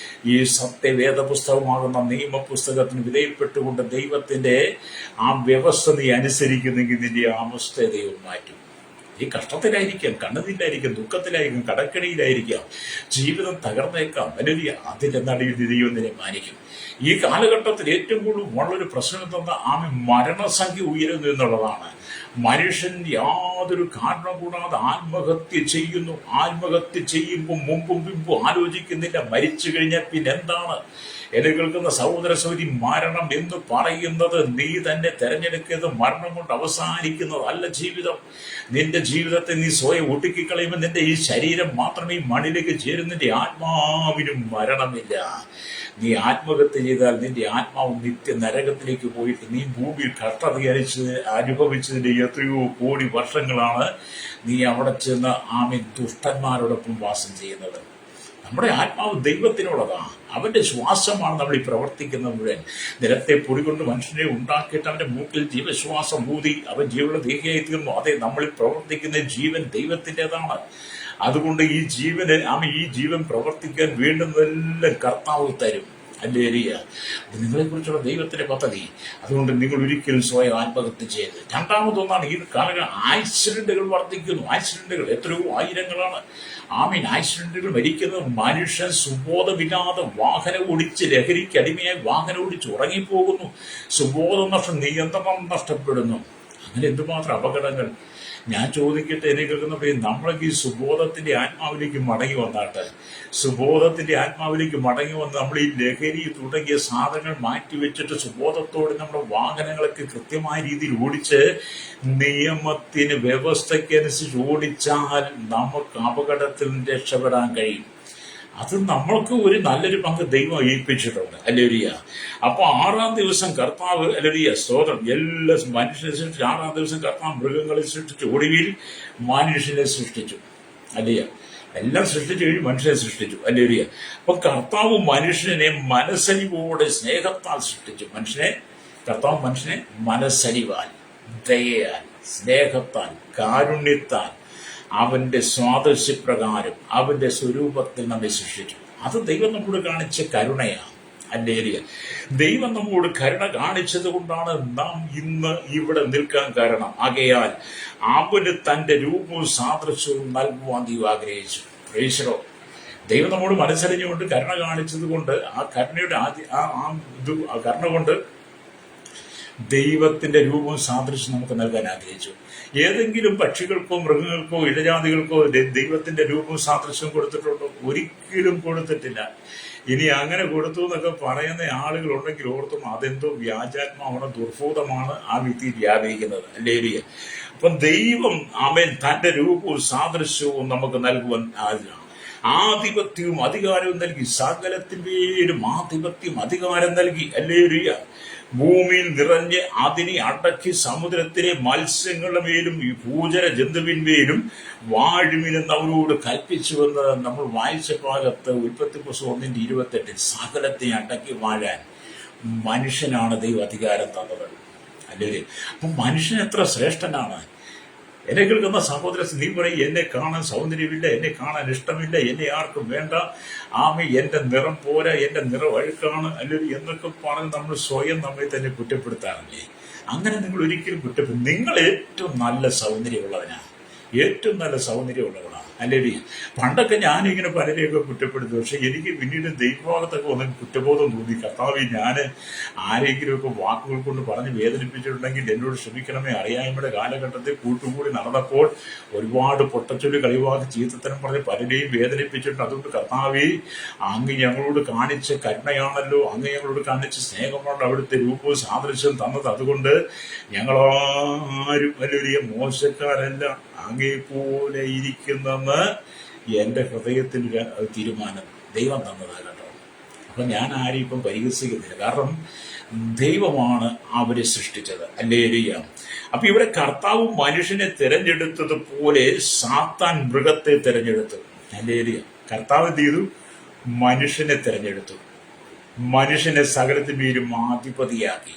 ഈ സത്യവേദ പുസ്തകമാകുന്ന നിയമപുസ്തകത്തിന് വിധേയപ്പെട്ടുകൊണ്ട് ദൈവത്തിന്റെ ആ വ്യവസ്ഥ നീ അനുസരിക്കുന്നെങ്കിൽ നിന്റെ ആ അവസ്ഥ ദൈവം മാറ്റും. ഈ കഷ്ടത്തിലായിരിക്കാം, കണ്ണുനീരിലായിരിക്കാം, ദുഃഖത്തിലായിരിക്കും, കടക്കണിയിലായിരിക്കാം, ജീവിതം തകർന്നേക്കാം, വലിയ അതിന്റെ നടുവിൽ ദൈവം നിന്നെ മാനിക്കും. ഈ കാലഘട്ടത്തിൽ ഏറ്റവും കൂടുതൽ വളരെ പ്രശ്നം തന്ന മരണസംഖ്യ ഉയരുന്നു എന്നുള്ളതാണ്. മനുഷ്യൻ യാതൊരു കാരണം കൂടാതെ ആത്മഹത്യ ചെയ്യുന്നു. ആത്മഹത്യ ചെയ്യുമ്പോൾ മുമ്പും പിമ്പും ആലോചിക്കുന്നില്ല, മരിച്ചു കഴിഞ്ഞാൽ പിന്നെന്താണ്. എന്നെ കേൾക്കുന്ന സഹോദര സഹോദരി, മരണം എന്ന് പറയുന്നത് നീ തന്നെ തെരഞ്ഞെടുക്കുന്നത് മരണം കൊണ്ട് അവസാനിക്കുന്നതല്ല ജീവിതം. നിന്റെ ജീവിതത്തെ നീ സ്വയം ഒടുക്കിക്കളയുമ്പോൾ നിന്റെ ഈ ശരീരം മാത്രമേ ഈ മണ്ണിലേക്ക് ചേരും. നിന്റെ ആത്മാവിനും മരണമില്ല. നീ ആത്മഹത്യ ചെയ്താൽ നിന്റെ ആത്മാവ് നിത്യ നരകത്തിലേക്ക് പോയിട്ട് നീ ഭൂമിയിൽ കഷ്ടതയരിച്ച് അനുഭവിച്ചതിന്റെ എത്രയോ കോടി വർഷങ്ങളാണ് നീ അവിടെ ചെന്ന് ദുഷ്ടന്മാരോടൊപ്പം വാസം ചെയ്യുന്നത്. നമ്മുടെ ആത്മാവ് ദൈവത്തിനുള്ളതാണ്. അവന്റെ ശ്വാസമാണ് നമ്മൾ ഈ പ്രവർത്തിക്കുന്ന മുഴുവൻ. നിലത്തെ പൊടി കൊണ്ട് മനുഷ്യനെ ഉണ്ടാക്കിയിട്ട് അവന്റെ മൂക്കിൽ ജീവശ്വാസം ഊതി അവൻ ജീവനുള്ള ദേഹിയായി തീർന്നു. അതെ, നമ്മളിൽ പ്രവർത്തിക്കുന്ന ജീവൻ ദൈവത്തിൻ്റെതാണ്. അതുകൊണ്ട് ഈ ജീവൻ പ്രവർത്തിക്കാൻ വേണ്ടുന്നതെല്ലാം കർത്താവ് തരും. ഹല്ലേലൂയ. നിങ്ങളെ കുറിച്ചുള്ള ദൈവത്തിന്റെ പദ്ധതി. അതുകൊണ്ട് നിങ്ങൾ ഒരിക്കലും സ്വയം ആത്മഹത്യ ചെയ്ത്. രണ്ടാമതൊന്നാണ് ഈ കാലഘട്ടം ആക്സിഡന്റുകൾ വർദ്ധിക്കുന്നു. ആക്സിഡന്റുകൾ എത്രയോ ആയിരങ്ങളാണ്. ആക്സിഡന്റുകൾ മരിക്കുന്നത് മനുഷ്യൻ സുബോധമില്ലാതെ വാഹനം ഓടിച്ച് ലഹരിക്ക് അടിമയായി വാഹനം ഓടിച്ച് ഉറങ്ങിപ്പോകുന്നു. സുബോധം നിയന്ത്രണം നഷ്ടപ്പെടുന്നു. അങ്ങനെ എന്തുമാത്രം അപകടങ്ങൾ. ഞാൻ ചോദിക്കട്ടെ, എന്നെ കേൾക്കുന്നപ്പോൾ നമ്മളൊക്കെ ഈ സുബോധത്തിന്റെ ആത്മാവിലേക്ക് മടങ്ങി വന്നാട്ടെ. സുബോധത്തിന്റെ ആത്മാവിലേക്ക് മടങ്ങി വന്ന് നമ്മൾ ഈ ലഹരി തുടങ്ങിയ സാധനങ്ങൾ മാറ്റിവെച്ചിട്ട് സുബോധത്തോടെ നമ്മുടെ വാഹനങ്ങളൊക്കെ കൃത്യമായ രീതിയിൽ ഓടിച്ച് നിയമത്തിന് വ്യവസ്ഥയ്ക്കനുസരിച്ച് ഓടിച്ചാൽ നമുക്ക് അപകടത്തിൽ രക്ഷപ്പെടാൻ കഴിയും. അത് നമ്മൾക്ക് ഒരു നല്ലൊരു പങ്ക് ദൈവം ഏൽപ്പിച്ചിട്ടുണ്ട്. ഹല്ലേലൂയ. അപ്പൊ 6-ാം ദിവസം കർത്താവ്, ഹല്ലേലൂയ, സ്തോത്രം, എല്ലാ മനുഷ്യനെ സൃഷ്ടിച്ചു. 6-ാം ദിവസം കർത്താവ് മൃഗങ്ങളെ സൃഷ്ടിച്ചു, ഒടുവിൽ മനുഷ്യനെ സൃഷ്ടിച്ചു. ഹല്ലേലൂയ. എല്ലാം സൃഷ്ടിച്ചു കഴിഞ്ഞ് മനുഷ്യനെ സൃഷ്ടിച്ചു. ഹല്ലേലൂയ. അപ്പൊ കർത്താവ് മനുഷ്യനെ മനസ്സലിവോടെ സ്നേഹത്താൽ സൃഷ്ടിച്ചു. കർത്താവ് മനുഷ്യനെ മനസ്സലിവാൽ, ദയയാൽ, സ്നേഹത്താൽ, കാരുണ്യത്താൽ, അവന്റെ സ്വാദസ്യപ്രകാരം അവന്റെ സ്വരൂപത്തിൽ നമ്മെ സൃഷ്ടിച്ചു. അത് ദൈവം നമ്മോട് കാണിച്ച കരുണയാണ്. ഹല്ലേലൂയ. ദൈവം നമ്മോട് കരുണ കാണിച്ചത് കൊണ്ടാണ് നാം ഇന്ന് ഇവിടെ നിൽക്കാൻ കാരണം. ആകയാൽ അവന് തന്റെ രൂപവും സാദൃശ്യവും നൽകുവാൻ ദൈവം ആഗ്രഹിച്ചു. പ്രൈസ്. ദൈവം നമ്മോട് മനസ്സറിഞ്ഞുകൊണ്ട് കരുണ കാണിച്ചത് കൊണ്ട് ആ കരുണയുടെ കരുണ കൊണ്ട് ദൈവത്തിന്റെ രൂപവും സാദൃശ്യം നമുക്ക് നൽകാൻ ആഗ്രഹിച്ചു. ഏതെങ്കിലും പക്ഷികൾക്കോ മൃഗങ്ങൾക്കോ ഇഴജാതികൾക്കോ ദൈവത്തിന്റെ രൂപവും സാദൃശ്യം കൊടുത്തിട്ടുണ്ടോ? ഒരിക്കലും കൊടുത്തിട്ടില്ല. ഇനി അങ്ങനെ കൊടുത്തു എന്നൊക്കെ പറയുന്ന ആളുകൾ ഉണ്ടെങ്കിൽ ഓർത്തും അതെന്തോ വ്യാജാത്മാവാണ്, ദുർഭൂതമാണ് ആ വ്യക്തി വ്യാപരിക്കുന്നത്. ഹല്ലേലൂയ. അപ്പം ദൈവം തന്റെ രൂപവും സാദൃശ്യവും നമുക്ക് നൽകുവാൻ ആധിപത്യവും അധികാരവും നൽകി. സകലത്തിന്റെയും ആധിപത്യം അധികാരം നൽകി. ഹല്ലേലൂയ. ഭൂമിയിൽ നിറഞ്ഞ് അതിനെ അടക്കി സമുദ്രത്തിലെ മത്സ്യങ്ങളുടെ മേലും ഈ ഭൂചര ജന്തുവിന്മേലും വാഴുമിനെന്ന് അവരോട് കൽപ്പിച്ചുവെന്ന് നമ്മൾ വായിച്ച ഭാഗത്ത് ഉൽപ്പത്തി പുസ്തകം 1:28 സകലത്തെ അടക്കി വാഴാൻ മനുഷ്യനാണ് ദൈവം അധികാരം തന്നത്. അല്ലേ? അപ്പൊ മനുഷ്യൻ എത്ര ശ്രേഷ്ഠനാണ്. എന്നെ കേൾക്കുന്ന സഹോദര, നീ പറയും എന്നെ കാണാൻ സൗന്ദര്യമില്ല, എന്നെ കാണാൻ ഇഷ്ടമില്ല, എന്നെ ആർക്കും വേണ്ട, എന്റെ നിറം പോരാ, എന്റെ നിറം അഴുക്കാണ്, അല്ലെങ്കിൽ എന്നൊക്കെ പറഞ്ഞ് നമ്മൾ സ്വയം നമ്മെ തന്നെ കുറ്റപ്പെടുത്താറില്ലേ? അങ്ങനെ നിങ്ങൾ ഒരിക്കലും കുറ്റപ്പെടും. നിങ്ങൾ ഏറ്റവും നല്ല സൗന്ദര്യമുള്ളവനാണ്, ഏറ്റവും നല്ല സൗന്ദര്യമുള്ളവളാണ്. അല്ലെങ്കിൽ പണ്ടൊക്കെ ഞാനിങ്ങനെ പലരെയൊക്കെ കുറ്റപ്പെടുത്തു. പക്ഷെ എനിക്ക് പിന്നീട് ദൈവഭാഗത്തൊക്കെ ഒന്നും കുറ്റബോധം തോന്നി. കർത്താവ്, ഞാൻ ആരെങ്കിലുമൊക്കെ വാക്കുകൾ കൊണ്ട് പറഞ്ഞ് വേദനിപ്പിച്ചിട്ടുണ്ടെങ്കിൽ എന്നോട് ക്ഷമിക്കണമേ. അറിയായ്മയുടെ കാലഘട്ടത്തിൽ കൂട്ടുകൂടി നടന്നപ്പോൾ ഒരുപാട് പൊട്ടച്ചൊല്ലി കളിവാക്ക് ചീത്തത്തരം പറഞ്ഞ് പലരെയും വേദനിപ്പിച്ചിട്ടുണ്ട്. അതുകൊണ്ട് കർത്താവേ, അങ്ങ് ഞങ്ങളോട് കാണിച്ച കരുണയാണല്ലോ, അങ്ങ് ഞങ്ങളോട് കാണിച്ച സ്നേഹമാണ് അവിടുത്തെ രൂപവും സാദൃശ്യം തന്നത്. അതുകൊണ്ട് ഞങ്ങളാരും വലിയ മോശക്കാരല്ല, അങ്ങേപോലെ ഇരിക്കുന്നെന്ന് എന്റെ ഹൃദയത്തിന്റെ തീരുമാനം ദൈവം തന്നതാണ് കേട്ടോ. അപ്പൊ ഞാൻ ആരെയും ഇപ്പം പരിഹസിക്കുന്നില്ല, കാരണം ദൈവമാണ് അവരെ സൃഷ്ടിച്ചത്. ഹല്ലേലൂയ. അപ്പൊ ഇവിടെ കർത്താവ് മനുഷ്യനെ തിരഞ്ഞെടുത്തതുപോലെ സാത്താൻ മൃഗത്തെ തിരഞ്ഞെടുത്തു. ഹല്ലേലൂയ. കർത്താവ് എന്ത് ചെയ്തു? മനുഷ്യനെ തിരഞ്ഞെടുത്തു. മനുഷ്യനെ സകലത്തിന്മേലും ആധിപതിയാക്കി.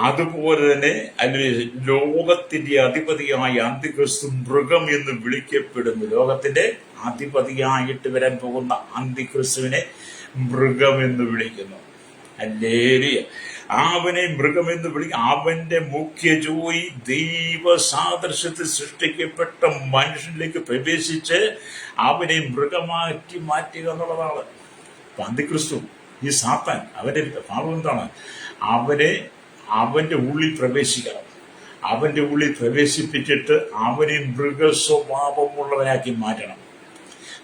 അതുപോലെ തന്നെ അല്ലെങ്കിൽ ലോകത്തിന്റെ അധിപതിയായ അന്തിക്രിസ്തു മൃഗം എന്ന് വിളിക്കപ്പെടുന്നു. ലോകത്തിന്റെ അധിപതിയായിട്ട് വരാൻ പോകുന്ന അന്തിക്രിസ്തുവിനെ മൃഗം എന്ന് വിളിക്കുന്നു. ഹല്ലേലൂയ. അവനെ മൃഗമെന്ന് വിളിക്കും. അവന്റെ മുഖ്യ ജോലി ദൈവ സാദൃശ്യത്തിൽ സൃഷ്ടിക്കപ്പെട്ട മനുഷ്യനിലേക്ക് പ്രവേശിച്ച് അവനെ മൃഗമാറ്റി മാറ്റുക എന്നുള്ളതാണ്. അന്തിക്രിസ്തു, ഈ സാത്താൻ, അവന്റെ ഭാവം എന്താണ്? അവന്റെ ഉള്ളിൽ പ്രവേശിക്കണം. അവന്റെ ഉള്ളിൽ പ്രവേശിപ്പിച്ചിട്ട് അവനെ മൃഗസ്വഭാവമുള്ളവനാക്കി മാറ്റണം.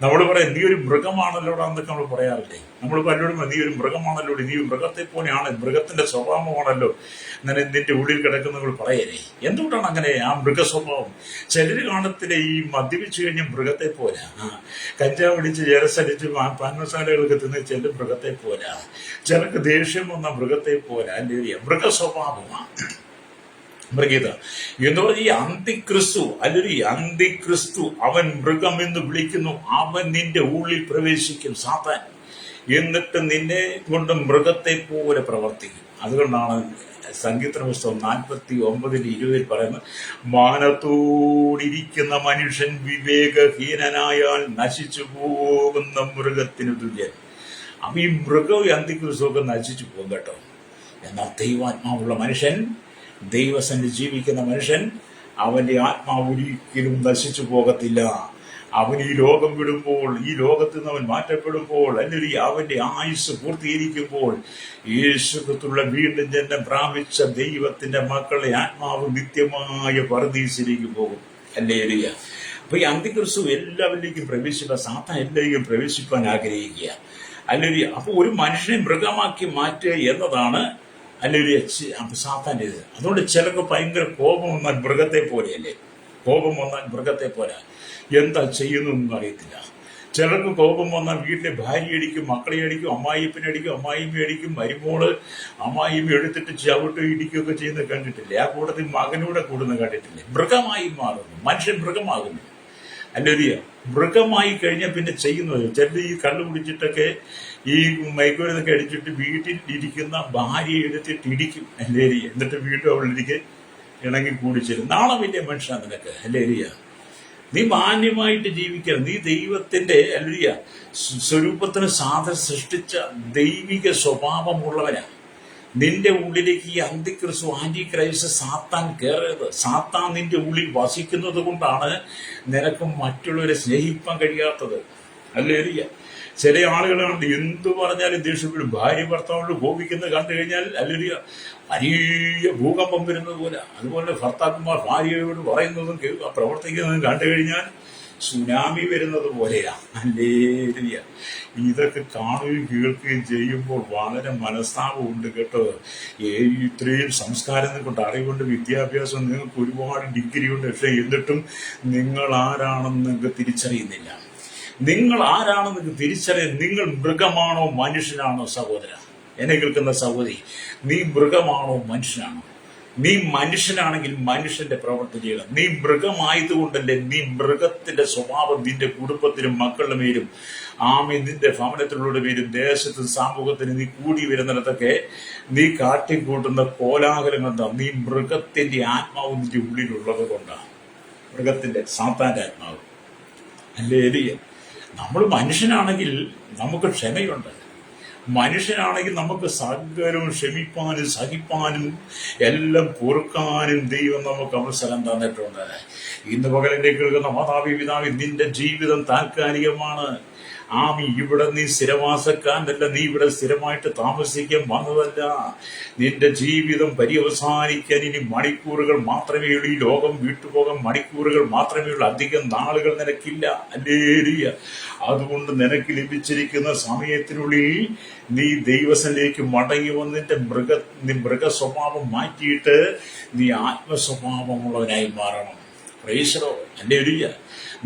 നമ്മൾ പറയാം, നീ ഒരു മൃഗമാണല്ലോ എന്നൊക്കെ നമ്മൾ പറയാറില്ലേ? നമ്മൾ പലരോടും നീ ഒരു മൃഗമാണല്ലോ, നീ മൃഗത്തെ പോലെയാണ്, മൃഗത്തിന്റെ സ്വഭാവമാണല്ലോ നിന്റെ ഉള്ളിൽ കിടക്കുന്നവർ പറയലേ. എന്തുകൊണ്ടാണ് അങ്ങനെ ആ മൃഗസ്വഭാവം? ചിലര് കാണത്തില്ല, ഈ മദ്യപിച്ചു കഴിഞ്ഞ മൃഗത്തെ പോരാ, കഞ്ചാവ് പിടിച്ച് ജലസടിച്ച് പാൻമസാലകളൊക്കെ തിന്ന് ചില മൃഗത്തെ പോരാ, ചിലർക്ക് ദേഷ്യം വന്ന മൃഗത്തെ പോരാ. അല്ലേ, മൃഗസ്വഭാവമാണ് മൃഗീത എന്ന് പറഞ്ഞ ഈ അന്തിക്രിസ്തു, അല്ലെങ്കിൽ അന്തിക്രിസ്തു അവൻ മൃഗം എന്ന് വിളിക്കുന്നു. അവൻ നിന്റെ ഉള്ളിൽ പ്രവേശിക്കും സാത്താൻ, എന്നിട്ട് നിന്നെ കൊണ്ട് മൃഗത്തെ പോലെ പ്രവർത്തിക്കും. അതുകൊണ്ടാണ് സംഗീത പുസ്തകം 49:20 പറയുന്നത്, മാനത്തോടിരിക്കുന്ന മനുഷ്യൻ വിവേകഹീനനായാൽ നശിച്ചു പോകുന്ന മൃഗത്തിന് തുല്യൻ. അപ്പൊ ഈ മൃഗവും അന്തിക്രിസ്തുവൊക്കെ നശിച്ചു പോകും കേട്ടോ. എന്നാൽ ദൈവാത്മാവുള്ള മനുഷ്യൻ, ദൈവസന്നിധി ജീവിക്കുന്ന മനുഷ്യൻ, അവന്റെ ആത്മാവ് ഒരിക്കലും നശിച്ചു പോകത്തില്ല. അവൻ ഈ ലോകം വിടുമ്പോൾ, ഈ ലോകത്ത് നിന്ന് അവൻ മാറ്റപ്പെടുമ്പോൾ, അല്ലെങ്കിൽ അവന്റെ ആയുസ് പൂർത്തീകരിക്കുമ്പോൾ, യേശുക്രിസ്തുവിന്റെ വീണ്ടും ജന്മം പ്രാപിച്ച ദൈവത്തിന്റെ മക്കളെ ആത്മാവ് നിത്യമായ പറുദീസിലേക്ക് പോകും. ഹല്ലേലൂയ. അപ്പൊ ഈ അന്തിക്രിസ്തു എല്ലാവരിലേക്കും പ്രവേശിക്കാൻ, സാത്താൻ എല്ലാവരിലേക്കും പ്രവേശിപ്പാൻ ആഗ്രഹിക്കുക. അല്ലെങ്കിൽ അപ്പൊ ഒരു മനുഷ്യനെ മൃഗമാക്കി മാറ്റുക എന്നതാണ് അല്ലെങ്കിൽ സാത്താൻ്റെ ഇത്. അതുകൊണ്ട് ചിലർക്ക് ഭയങ്കര കോപം വന്നാൽ മൃഗത്തെ പോലെയല്ലേ, കോപം വന്നാൽ മൃഗത്തെ പോലെ എന്താ ചെയ്യുന്നൊന്നും അറിയത്തില്ല. ചിലർക്ക് കോപം വന്നാൽ വീട്ടിലെ ഭാര്യ അടിക്കും, മക്കളെ അടിക്കും, അമ്മായിപ്പനെ അടിക്കും, അമ്മായിമ്മ അടിക്കും, മരുമോള് അമ്മായിമ്മ എടുത്തിട്ട് ചവിട്ട് ഇടിക്കുകയൊക്കെ ചെയ്യുന്നത് കണ്ടിട്ടില്ലേ? ആ കൂട്ടത്തിൽ മകനൂടെ കൂടുന്ന കണ്ടിട്ടില്ലേ? മൃഗമായി മാറുന്നു, മനുഷ്യൻ മൃഗമാകുന്നു. അല്ലേരിയ മൃഗമായി കഴിഞ്ഞാൽ പിന്നെ ചെയ്യുന്നത് ചിലർ ഈ കള്ളു കുടിച്ചിട്ടൊക്കെ ഈ മയക്കുമരുന്നൊക്കെ അടിച്ചിട്ട് വീട്ടിൽ ഇരിക്കുന്ന ഭാര്യയെ എടുത്തിട്ട് ഇടിക്കും. അല്ലേരിയ എന്നിട്ട് വീണ്ടും അവളിരിക്കെ ഇണങ്ങി കൂടിച്ചേരും. നാളെ വലിയ മനുഷ്യനാണ് നിനക്ക്. അല്ലേരിയ നീ മാന്യമായിട്ട് ജീവിക്കണം. നീ ദൈവത്തിന്റെ അല്ലേരിയ സ്വരൂപത്തിന് സൃഷ്ടിച്ച ദൈവിക സ്വഭാവമുള്ളവനാണ്. നിന്റെ ഉള്ളിലേക്ക് ഈ അന്തിക്രിസ്തു, ആന്റി ക്രൈസ്റ്റ്, സാത്താൻ കയറരുത്. സാത്താൻ നിന്റെ ഉള്ളിൽ വസിക്കുന്നത് കൊണ്ടാണ് നിനക്ക് മറ്റുള്ളവരെ സ്നേഹിക്കാൻ കഴിയാത്തത്. അല്ലേരിയ ചില ആളുകളാണ് എന്തു പറഞ്ഞാലും ദേഷ്യപ്പെടും. ഭാര്യ ഭർത്താവിനോട് കോപിക്കുന്നത് കണ്ടു കഴിഞ്ഞാൽ അല്ലേരിയ വലിയ ഭൂകമ്പം വരുന്നത് പോലെ. അതുപോലെ ഭർത്താക്കന്മാർ ഭാര്യയോട് പറയുന്നതും പ്രവർത്തിക്കുന്നതും കണ്ടു കഴിഞ്ഞാൽ സുനാമി വരുന്നത് പോലെയാണ്. അല്ലേരിയ ഇതൊക്കെ കാണുകയും കേൾക്കുകയും ചെയ്യുമ്പോൾ വളരെ മനസ്താപമുണ്ട് കേട്ടോ. ഇത്രയും സംസ്കാരം കൊണ്ട്, അറിവുണ്ട്, വിദ്യാഭ്യാസം, നിങ്ങൾക്ക് ഒരുപാട് ഡിഗ്രി ഉണ്ട്, പക്ഷെ എന്നിട്ടും നിങ്ങൾ ആരാണെന്ന് നിങ്ങൾക്ക് തിരിച്ചറിയുന്നില്ല. നിങ്ങൾ ആരാണെന്ന് നിങ്ങൾക്ക് തിരിച്ചറിയാൻ, നിങ്ങൾ മൃഗമാണോ മനുഷ്യനാണോ? സഹോദര, എന്നെ കേൾക്കുന്ന സഹോദരി, നീ മൃഗമാണോ മനുഷ്യനാണോ? നീ മനുഷ്യനാണെങ്കിൽ മനുഷ്യന്റെ പ്രവൃത്തി ചെയ്യണം. നീ മൃഗമായതുകൊണ്ടല്ലേ നീ മൃഗത്തിന്റെ സ്വഭാവം നിന്റെ കുടുംബത്തിലും മക്കളുടെ മേലും, നിന്റെ ഭവനത്തിലുള്ള പേരും, ദേശത്തും സമൂഹത്തിന് നീ കൂടി വരുന്നിടത്തൊക്കെ നീ കാട്ടിക്കൂട്ടുന്ന കോലാഹലം എന്താ? നീ മൃഗത്തിന്റെ ആത്മാവ് നിന്റെ ഉള്ളിലുള്ളത് കൊണ്ടാണ്. മൃഗത്തിന്റെ, സാത്താന്റെ ആത്മാവ്. അല്ലേ? നമ്മൾ മനുഷ്യനാണെങ്കിൽ നമുക്ക് ക്ഷമയുണ്ട്. മനുഷ്യനാണെങ്കിൽ നമുക്ക് സകലവും ക്ഷമിപ്പാനും സഹിപ്പാനും എല്ലാം പൊറുക്കാനും ദൈവം നമുക്ക് അവസരം തന്നിട്ടുണ്ട്. ഇന്ന് പകലിന്റെ കേൾക്കുന്ന മാതാവി പിതാവി, നിന്റെ ജീവിതം താൽക്കാലികമാണ്. ഇവിടെ നീ സ്ഥിരവാസക്കാരനല്ല, നീ ഇവിടെ സ്ഥിരമായിട്ട് താമസിക്കാൻ വന്നതല്ല. നിന്റെ ജീവിതം പര്യവസാനിക്കാൻ ഇനി മണിക്കൂറുകൾ മാത്രമേ ഉള്ളൂ. ഈ ലോകം വിട്ടുപോകാൻ മണിക്കൂറുകൾ മാത്രമേ ഉള്ളൂ. അധികം നാളുകൾ നിനക്കില്ല. അല്ലേരിയ അതുകൊണ്ട് നിനക്ക് ലഭിച്ചിരിക്കുന്ന സമയത്തിനുള്ളിൽ നീ ദൈവസനിലേക്ക് മടങ്ങി വന്നിട്ട് മൃഗ സ്വഭാവം മാറ്റിയിട്ട് നീ ആത്മസ്വഭാവമുള്ളവനായി മാറണം. പ്രൈസറോ. അല്ലേരിയ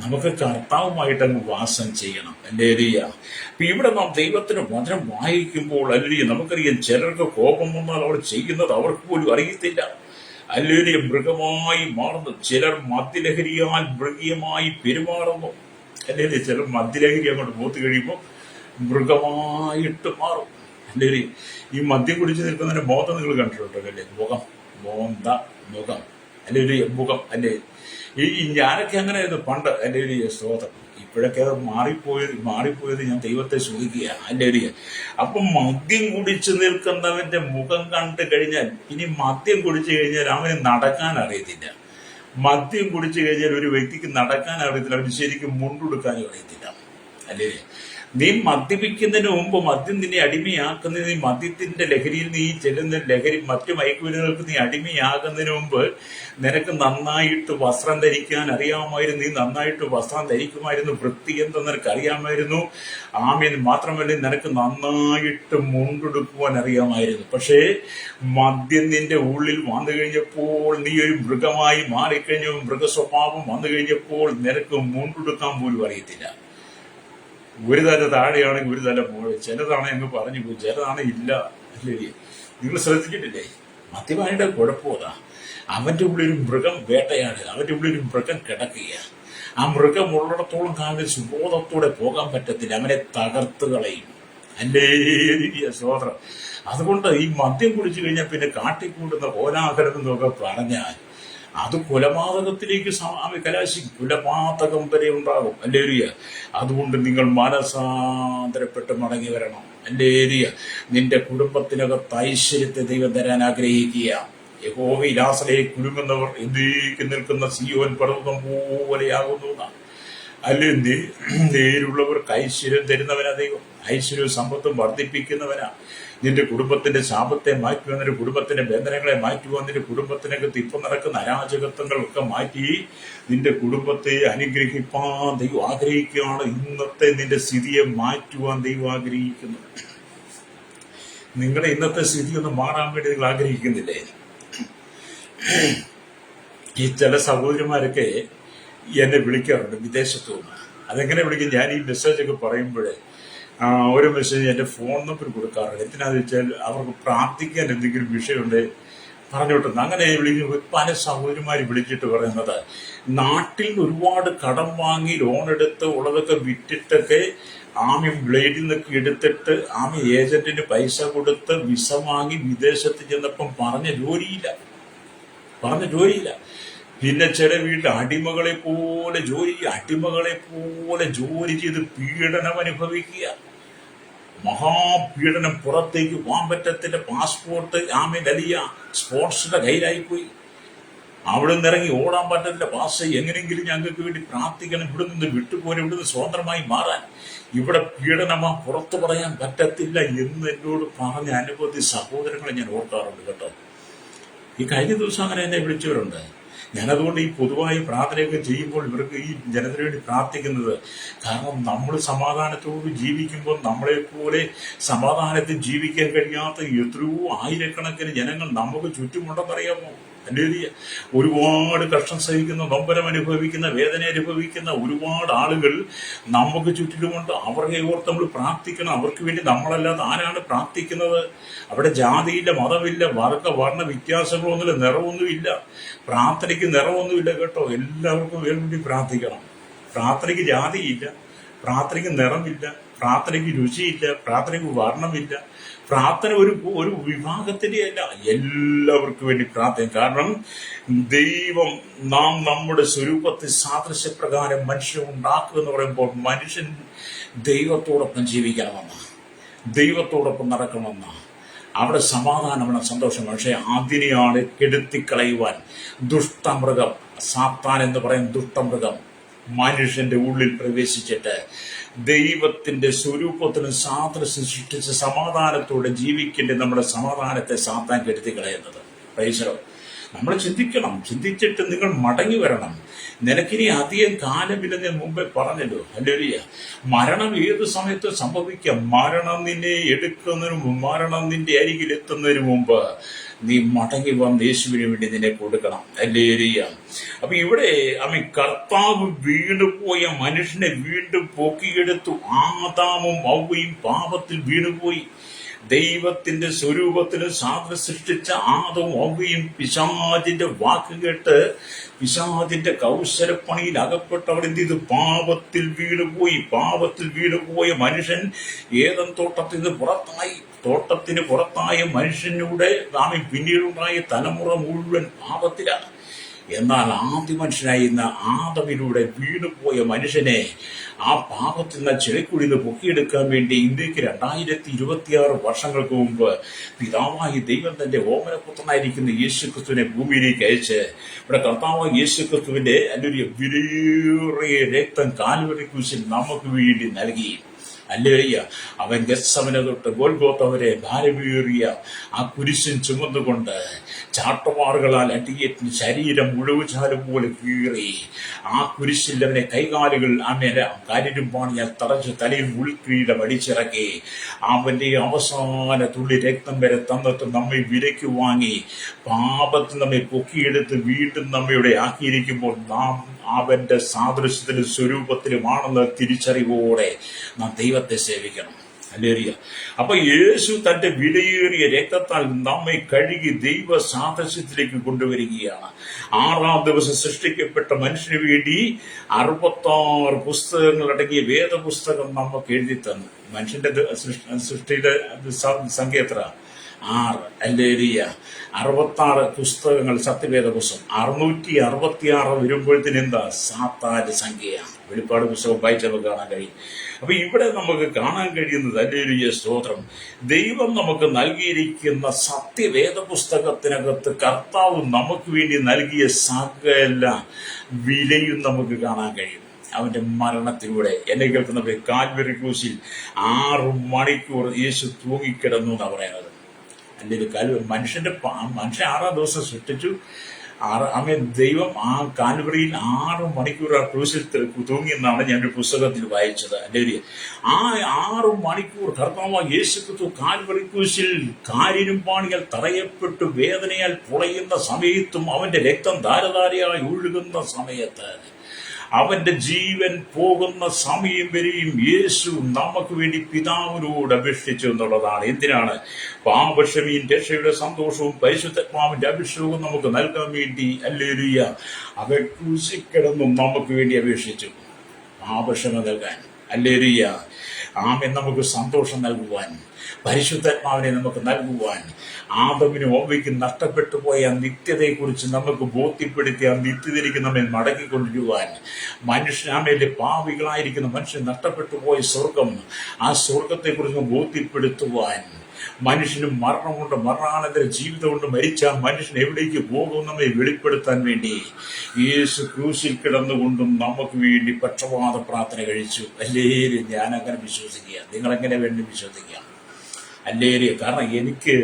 നമുക്ക് കർത്താവുമായിട്ട് അങ്ങ് വാസം ചെയ്യണം. അല്ലേരിയ അപ്പൊ ഇവിടെ നാം ദൈവത്തിന് വചനം വായിക്കുമ്പോൾ അല്ലേരിയ നമുക്കറിയാം, ചിലർക്ക് കോപം വന്നാൽ അവർ ചെയ്യുന്നത് അവർക്ക് പോലും അറിയത്തില്ല. അല്ലേരിയ മൃഗമായി മാറുന്നു. ചിലർ മദ്യലഹരിയാൽ മൃഗീയമായി പെരുമാറുന്നു. അല്ലേരിയ ചിലർ മദ്യലഹരി അങ്ങോട്ട് പോത്ത് കഴിയുമ്പോൾ മൃഗമായിട്ട് മാറും. അല്ലേ? ഈ മദ്യം കുടിച്ച് നിൽക്കുന്നതിന്റെ ബോധം നിങ്ങൾ കണ്ടിട്ടുണ്ടോ? അല്ലേ? ബോന്ത മുഖം അല്ലേ? മുഖം അല്ലേ? ഞാനൊക്കെ അങ്ങനെയായിരുന്നു പണ്ട്. അല്ലേ? സ്തോത്രം. ഇപ്പോഴൊക്കെ അത് മാറിപ്പോയത് ഞാൻ ദൈവത്തെ സ്തുതിക്കുക. അല്ലേ? അപ്പം മദ്യം കുടിച്ച് നിൽക്കുന്നവന്റെ മുഖം കണ്ടു കഴിഞ്ഞാൽ, ഇനി മദ്യം കുടിച്ചു കഴിഞ്ഞാൽ അവന് നടക്കാൻ അറിയത്തില്ല. മദ്യം കുടിച്ചു കഴിഞ്ഞാൽ ഒരു വ്യക്തിക്ക് നടക്കാൻ അറിയത്തില്ല, അവന് ശരിക്കും മുണ്ടുടുക്കാനും അറിയത്തില്ല. അല്ലേ? നീ മദ്യപിക്കുന്നതിന് മുമ്പ് മദ്യം നിന്നെ അടിമയാക്കുന്നതിന്, നീ മദ്യത്തിന്റെ ലഹരിയിൽ നീ ചെല്ലുന്ന ലഹരി മറ്റു മയക്കുമരുന്നുകൾക്ക് നീ അടിമയാകുന്നതിന് മുമ്പ് നിനക്ക് നന്നായിട്ട് വസ്ത്രം ധരിക്കാൻ അറിയാമായിരുന്നു. നീ നന്നായിട്ട് വസ്ത്രം ധരിക്കുമായിരുന്നു. വൃത്തി എന്തെന്ന് നിനക്ക് അറിയാമായിരുന്നു. ആമേൻ. മാത്രമല്ല നിനക്ക് നന്നായിട്ട് മുണ്ടെടുക്കുവാൻ അറിയാമായിരുന്നു. പക്ഷേ മദ്യം നിന്റെ ഉള്ളിൽ വന്നു കഴിഞ്ഞപ്പോൾ, നീ ഒരു മൃഗമായി മാറിക്കഴിഞ്ഞു, മൃഗസ്വഭാവം വന്നു കഴിഞ്ഞപ്പോൾ നിനക്ക് മുണ്ടെടുക്കാൻ പോലും അറിയത്തില്ല. ഒരു തല താഴെയാണെങ്കിൽ ഒരു തല മുകളിൽ, ചിലതാണ് എന്ന് പറഞ്ഞു പോയി, ചിലതാണ് ഇല്ല. അല്ലേ? നിങ്ങൾ ശ്രദ്ധിച്ചിട്ടില്ലേ? മദ്യപാനിയുടെ കുഴപ്പമതാ, അവന്റെ ഉള്ളിൽ ഒരു മൃഗം വേട്ടയാണ്, അവന്റെ ഉള്ളിൽ ഒരു മൃഗം കിടക്കുക. ആ മൃഗം ഉള്ളിടത്തോളം കാലം സുബോധത്തോടെ പോകാൻ പറ്റത്തില്ല, അവനെ തകർത്ത് കളയും. അല്ലേ? സഹോദരൻ, അതുകൊണ്ട് ഈ മദ്യം കുടിച്ചു കഴിഞ്ഞാൽ പിന്നെ കാട്ടിക്കൂടുന്ന കോലാഹലം എന്നൊക്കെ പറഞ്ഞാൽ അത് കൊലപാതകത്തിലേക്ക് കലാശിക്കും, കൊലപാതകം വരെ ഉണ്ടാകും. അല്ലേ? അതുകൊണ്ട് നിങ്ങൾ മനസാന്തരപ്പെട്ട് മടങ്ങി വരണം. അല്ലേ? നിന്റെ കുടുംബത്തിനകത്ത് ഐശ്വര്യത്തെ ദൈവം തരാൻ ആഗ്രഹിക്കുക. യഹോവയിൽ ആശ്രയിച്ച് കുലുങ്ങുന്നവർ എന്നേക്കും നിൽക്കുന്ന സീയോൻ പർവ്വതം പോലെയാകുന്നു. അല്ലേ? നേരുള്ളവർക്ക് ഐശ്വര്യം തരുന്നവനാ ദൈവം. ഐശ്വര്യവും സമ്പത്തും വർദ്ധിപ്പിക്കുന്നവനാ. നിന്റെ കുടുംബത്തിന്റെ ശാപത്തെ മാറ്റുവാൻ, നിന്റെ കുടുംബത്തിന്റെ ബന്ധനങ്ങളെ മാറ്റുവാൻ, നിന്റെ കുടുംബത്തിനകത്ത് ഇപ്പം നടക്കുന്ന അരാജകത്വങ്ങളൊക്കെ മാറ്റി നിന്റെ കുടുംബത്തെ അനുഗ്രഹിപ്പാൻ ദൈവം ആഗ്രഹിക്കുകയാണ്. ഇന്നത്തെ നിന്റെ സ്ഥിതിയെ മാറ്റുവാൻ ദൈവം ആഗ്രഹിക്കുന്നു. നിങ്ങളുടെ ഇന്നത്തെ സ്ഥിതി ഒന്ന് മാറാൻ വേണ്ടി നിങ്ങൾ ആഗ്രഹിക്കുന്നില്ലേ? ഈ ചില സഹോദരിമാരൊക്കെ എന്നെ വിളിക്കാറുണ്ട് വിദേശത്തു നിന്ന്. അതെങ്ങനെ വിളിക്കും? ഞാൻ ഈ മെസ്സേജൊക്കെ പറയുമ്പോഴേ ഒരു മെസ്സേജ് എൻ്റെ ഫോൺ നമ്പർ കൊടുക്കാറുണ്ട്. എന്തിനാന്ന് വെച്ചാൽ അവർക്ക് പ്രാർത്ഥിക്കാൻ എന്തെങ്കിലും വിഷയമുണ്ട് പറഞ്ഞോട്ടുന്നു. അങ്ങനെ വിളിക്കുമ്പോൾ പല സഹോദരിമാർ വിളിച്ചിട്ട് പറയുന്നത്, നാട്ടിൽ ഒരുപാട് കടം വാങ്ങി ലോൺ എടുത്ത് ഉള്ളതൊക്കെ വിറ്റിട്ടൊക്കെ ബ്ലേഡിൽ നിന്നൊക്കെ എടുത്തിട്ട് ഏജന്റിന് പൈസ കൊടുത്ത് വിസ വാങ്ങി വിദേശത്ത് ചെന്നപ്പം പറഞ്ഞ ജോലിയില്ല. പിന്നെ ചില വീട്ടിൽ അടിമകളെ പോലെ ജോലി ചെയ്ത് പീഡനം അനുഭവിക്കുക. മഹാപീഡനം. പുറത്തേക്ക് പോകാൻ പറ്റത്തില്ല. പാസ്പോർട്ട് വലിയ സ്പോർട്സിന്റെ കയ്യിലായിപ്പോയി. അവിടെ നിന്ന് ഇറങ്ങി ഓടാൻ പറ്റത്തില്ല. പാസ് എങ്ങനെയെങ്കിലും ഞങ്ങൾക്ക് വേണ്ടി പ്രാർത്ഥിക്കണം, ഇവിടെ നിന്ന് വിട്ടുപോലെ, ഇവിടെ നിന്ന് സ്വതന്ത്രമായി മാറാൻ. ഇവിടെ പീഡനമാ, പുറത്തു പറയാൻ പറ്റത്തില്ല എന്ന് എന്നോട് പറഞ്ഞ അനവധി സഹോദരങ്ങളെ ഞാൻ ഓർക്കാറുണ്ട് കേട്ടോ. ഈ കഴിഞ്ഞ ദിവസം അങ്ങനെ എന്നെ വിളിച്ചവരുണ്ട്. ഞാനതുകൊണ്ട് ഈ പൊതുവായി പ്രാർത്ഥനയൊക്കെ ചെയ്യുമ്പോൾ ഇവർക്ക് ഈ ജനത്തിന് വേണ്ടി പ്രാർത്ഥിക്കുന്നത്, കാരണം നമ്മൾ സമാധാനത്തോട് ജീവിക്കുമ്പോൾ നമ്മളെപ്പോലെ സമാധാനത്തിൽ ജീവിക്കാൻ കഴിയാത്ത എത്രയോ ആയിരക്കണക്കിന് ജനങ്ങൾ നമുക്ക് ചുറ്റുമുണ്ടെന്നറിയാമോ? അല്ലേ? ഒരുപാട് കഷ്ടം സഹിക്കുന്ന, നൊമ്പരം അനുഭവിക്കുന്ന, വേദന അനുഭവിക്കുന്ന ഒരുപാട് ആളുകൾ നമുക്ക് ചുറ്റിലുമുണ്ട്. അവരെ ഓർത്ത് നമ്മൾ പ്രാർത്ഥിക്കണം. അവർക്ക് വേണ്ടി നമ്മളല്ലാതെ ആരാണ് പ്രാർത്ഥിക്കുന്നത്? അവിടെ ജാതിയില്ല, മതമില്ല, വർണ്ണ വ്യത്യാസങ്ങളൊന്നുമില്ല, നിറവൊന്നുമില്ല. പ്രാർത്ഥനയ്ക്ക് നിറവൊന്നുമില്ല കേട്ടോ. എല്ലാവർക്കും വേണ്ടി പ്രാർത്ഥിക്കണം. പ്രാർത്ഥനയ്ക്ക് ജാതിയില്ല, പ്രാർത്ഥനയ്ക്ക് നിറമില്ല, പ്രാർത്ഥനയ്ക്ക് രുചിയില്ല, പ്രാർത്ഥനയ്ക്ക് വർണ്ണമില്ല. പ്രാർത്ഥന ഒരു വിഭാഗത്തിന്റെ അല്ല, എല്ലാവർക്കും വേണ്ടി പ്രാർത്ഥന. കാരണം ദൈവം നാം നമ്മുടെ സ്വരൂപത്തിൽ സാദൃശ്യപ്രകാരം മനുഷ്യനെ ഉണ്ടാക്കുക എന്ന് പറയുമ്പോൾ മനുഷ്യൻ ദൈവത്തോടൊപ്പം ജീവിക്കണമെന്ന്, ദൈവത്തോടൊപ്പം നടക്കണമെന്ന്, അവിടെ സമാധാനമാണ്, സന്തോഷം. പക്ഷെ അതിനെയാണ് കെടുത്തിക്കളയുവാൻ ദുഷ്ടമൃഗം, സാത്താൻ എന്ന് പറയുന്ന ദുഷ്ടമൃഗം മനുഷ്യന്റെ ഉള്ളിൽ പ്രവേശിച്ചിട്ട് ദൈവത്തിന്റെ സ്വരൂപത്തിന് സാദൃശ്യം സൃഷ്ടിച്ച് സമാധാനത്തോടെ ജീവിക്കേണ്ട നമ്മുടെ സമാധാനത്തെ സാത്താൻ കെടുത്തിക്കളയുന്നത്. പൈസോ നമ്മൾ ചിന്തിക്കണം. ചിന്തിച്ചിട്ട് നിങ്ങൾ മടങ്ങി വരണം. നിനക്കിനി അധികം കാലമില്ലെന്ന് ഞാൻ മുമ്പേ പറഞ്ഞല്ലോ. ഹല്ലേലൂയ. മരണം ഏത് സമയത്ത് സംഭവിക്കാം. മരണം നിന്നെ എടുക്കുന്നതിന് മുമ്പ്, മരണം നിന്റെ അരികിൽ എത്തുന്നതിന് മുമ്പ് നീ മടങ്ങി വന്ന് യേശുവിന് വേണ്ടി നിന്നെ കൊടുക്കണം. ഹല്ലേലൂയ. അപ്പൊ ഇവിടെ കർത്താവ് വീണുപോയ മനുഷ്യനെ വീണ്ടും പൊക്കിയെടുത്തു. ആദാമും ഹവ്വയും പാപത്തിൽ വീണുപോയി. ദൈവത്തിന്റെ സ്വരൂപത്തിന് സാധന സൃഷ്ടിച്ച ആദവും ഹവ്വയും പിശാചിന്റെ വാക്ക് കേട്ട് പിശാചിന്റെ കൗശലപ്പണിയിൽ അകപ്പെട്ടവർ എന്ത് ചെയ്തു? പാപത്തിൽ വീണുപോയ മനുഷ്യൻ ഏദൻ തോട്ടത്തിൽ നിന്ന് പുറത്തായി. തോട്ടത്തിന് പുറത്തായ മനുഷ്യനൂടെ നാം പിന്നീടുണ്ടായ തലമുറ മുഴുവൻ പാപത്തിലാണ്. എന്നാൽ ആദ്യ മനുഷ്യനായിരുന്ന ആദമിലൂടെ വീണുപോയ മനുഷ്യനെ ആ പാപത്തിൽ നിന്ന് ചെളിക്കുഴിയിൽ നിന്ന് പൊക്കിയെടുക്കാൻ വേണ്ടി ഇന്ത്യക്ക് 2026 വർഷങ്ങൾക്ക് മുമ്പ് പിതാവായി ദൈവം തന്റെ ഓമനപുത്രനായിരിക്കുന്ന യേശുക്രിസ്തുവിനെ ഭൂമിയിലേക്ക് അയച്ച് ഇവിടെ കർത്താവായ യേശുക്രിസ്തുവിന്റെ അല്ലെങ്കിൽ വിലയേറിയ രക്തം കാൽവരി ക്രൂശിൽ നമുക്ക് വേണ്ടി നൽകി. ഹല്ലേലൂയ. അവൻ ഗത്സമന തൊട്ട് ഗോൽഗോത്ത വരെ ഭാരമേറിയ ആ കുരിശൻ ചുമന്നുകൊണ്ട് ചാട്ടവാറുകളാൽ അടിയേറ്റ് ശരീരം മുഴുവചാലും പോലെ കീറി ആ കുരിശിൽ അവനെ കൈകാലുകൾ കാലിരുമ്പാണിയാൽ തറച്ച് തലയിൽ ഉൾക്കിരീടം അടിച്ചിറക്കി അവന്റെ അവസാന തുള്ളി രക്തം വരെ തന്നിട്ട് നമ്മെ വിലയ്ക്ക് വാങ്ങി പാപത്തിൽ നമ്മെ പൊക്കിയെടുത്ത് വീണ്ടും നമ്മയുടെ ആക്കിയിരിക്കുമ്പോൾ നാം അവന്റെ സാദൃശ്യത്തിലും സ്വരൂപത്തിലുമാണെന്ന തിരിച്ചറിവോടെ നാം ദൈവത്തെ സേവിക്കണം. ഹല്ലേലൂയ. അപ്പൊ യേശു തന്റെ വിലയേറിയ രക്തത്താൽ നമ്മെ കഴുകി ദൈവ സാദൃശ്യത്തിലേക്ക് കൊണ്ടുവരികയാണ്. 6-ാം ദിവസം സൃഷ്ടിക്കപ്പെട്ട മനുഷ്യന് വേണ്ടി 66 പുസ്തകങ്ങൾ അടങ്ങിയ വേദപുസ്തകം നമുക്ക് എഴുതി തന്നു. മനുഷ്യന്റെ സൃഷ്ടിയുടെ സംഖ്യ എത്ര? 6. ഹല്ലേലൂയ. 66 പുസ്തകങ്ങൾ സത്യവേദ പുസ്തകം. 666 വരുമ്പോഴത്തേന് എന്താ? സാത്താന്റെ സംഖ്യയാണ്. വെളിപ്പാട് പുസ്തകം വായിച്ചപ്പോൾ കാണാൻ കഴിയും. അപ്പൊ ഇവിടെ നമുക്ക് കാണാൻ കഴിയുന്നത് ഹല്ലേലൂയ സ്തോത്രം, ദൈവം നമുക്ക് നൽകിയിരിക്കുന്ന സത്യവേദ പുസ്തകത്തിനകത്ത് കർത്താവ് നമുക്ക് വേണ്ടി നൽകിയ സകല വിലയും നമുക്ക് കാണാൻ കഴിയും. അവന്റെ മരണത്തിലൂടെ എന്നെ കേൾക്കുന്നവരെ കാൽവരി ക്രൂശിൽ 6 മണിക്കൂർ യേശു തൂങ്ങിക്കിടന്നു എന്നാണ് പറയുന്നത്. അല്ലെങ്കിൽ മനുഷ്യൻ 6-ാം ദിവസം സൃഷ്ടിച്ചു. ദൈവം ആ കാൽവറിയിൽ 6 മണിക്കൂർ ആ ക്രൂശിൽ തൂങ്ങിയെന്നാണ് ഞാൻ ഒരു പുസ്തകത്തിൽ വായിച്ചത്. അല്ലെങ്കിൽ ആ 6 മണിക്കൂർ കർത്താവായ യേശുക്രിസ്തു കാൽവറി ക്രൂശിൽ കാലിരുമ്പാണിയാൽ തറയപ്പെട്ടു വേദനയാൽ പുളയുന്ന സമയത്തും അവന്റെ രക്തം ധാരധാരയായി ഒഴുകുന്ന സമയത്ത് അവന്റെ ജീവൻ പോകുന്ന സമയം വരെയും യേശു നമുക്ക് വേണ്ടി പിതാവിനോട് അപേക്ഷിച്ചു എന്നുള്ളതാണ്. എന്തിനാണ്? പാപക്ഷമയും രക്ഷയുടെ സന്തോഷവും പരിശുദ്ധാത്മാവിന്റെ അഭിഷേകവും നമുക്ക് നൽകാൻ വേണ്ടി. ഹല്ലേലൂയ. അവൻ ക്രൂശിക്കിടന്നും നമുക്ക് വേണ്ടി അപേക്ഷിച്ചു പാപക്ഷമ നൽകാൻ. ഹല്ലേലൂയ. ആമേൻ. നമുക്ക് സന്തോഷം നൽകുവാൻ, പരിശുദ്ധാത്മാവിനെ നമുക്ക് നൽകുവാൻ, ആദമിനും ഹവ്വയ്ക്കും നഷ്ടപ്പെട്ടു പോയ നിത്യതയെക്കുറിച്ച് നമുക്ക് ബോധ്യപ്പെടുത്തി ആ നിത്യതയിലേക്ക് നമ്മെ മടക്കിക്കൊണ്ടിരുവാൻ, മനുഷ്യനാമേലെ പാവികളായിരിക്കുന്ന മനുഷ്യൻ നഷ്ടപ്പെട്ടു പോയ സ്വർഗം, ആ സ്വർഗത്തെക്കുറിച്ച് ബോധ്യപ്പെടുത്തുവാൻ, മനുഷ്യന് മരണമുണ്ട്, മരണാനന്തര ജീവിതമുണ്ട്, മരിച്ചാൽ മനുഷ്യൻ എവിടേക്ക് പോകും നമ്മെ വെളിപ്പെടുത്താൻ വേണ്ടി യേശു ക്രൂശിൽ കിടന്നുകൊണ്ടും നമുക്ക് വേണ്ടി പക്ഷപാത പ്രാർത്ഥന കഴിച്ചു. അല്ലേലും ഞാൻ അങ്ങനെ വിശ്വസിക്കുക, നിങ്ങളെങ്ങനെ വേണ്ടി വിശ്വസിക്കുക? അല്ലേലും. കാരണം എനിക്ക്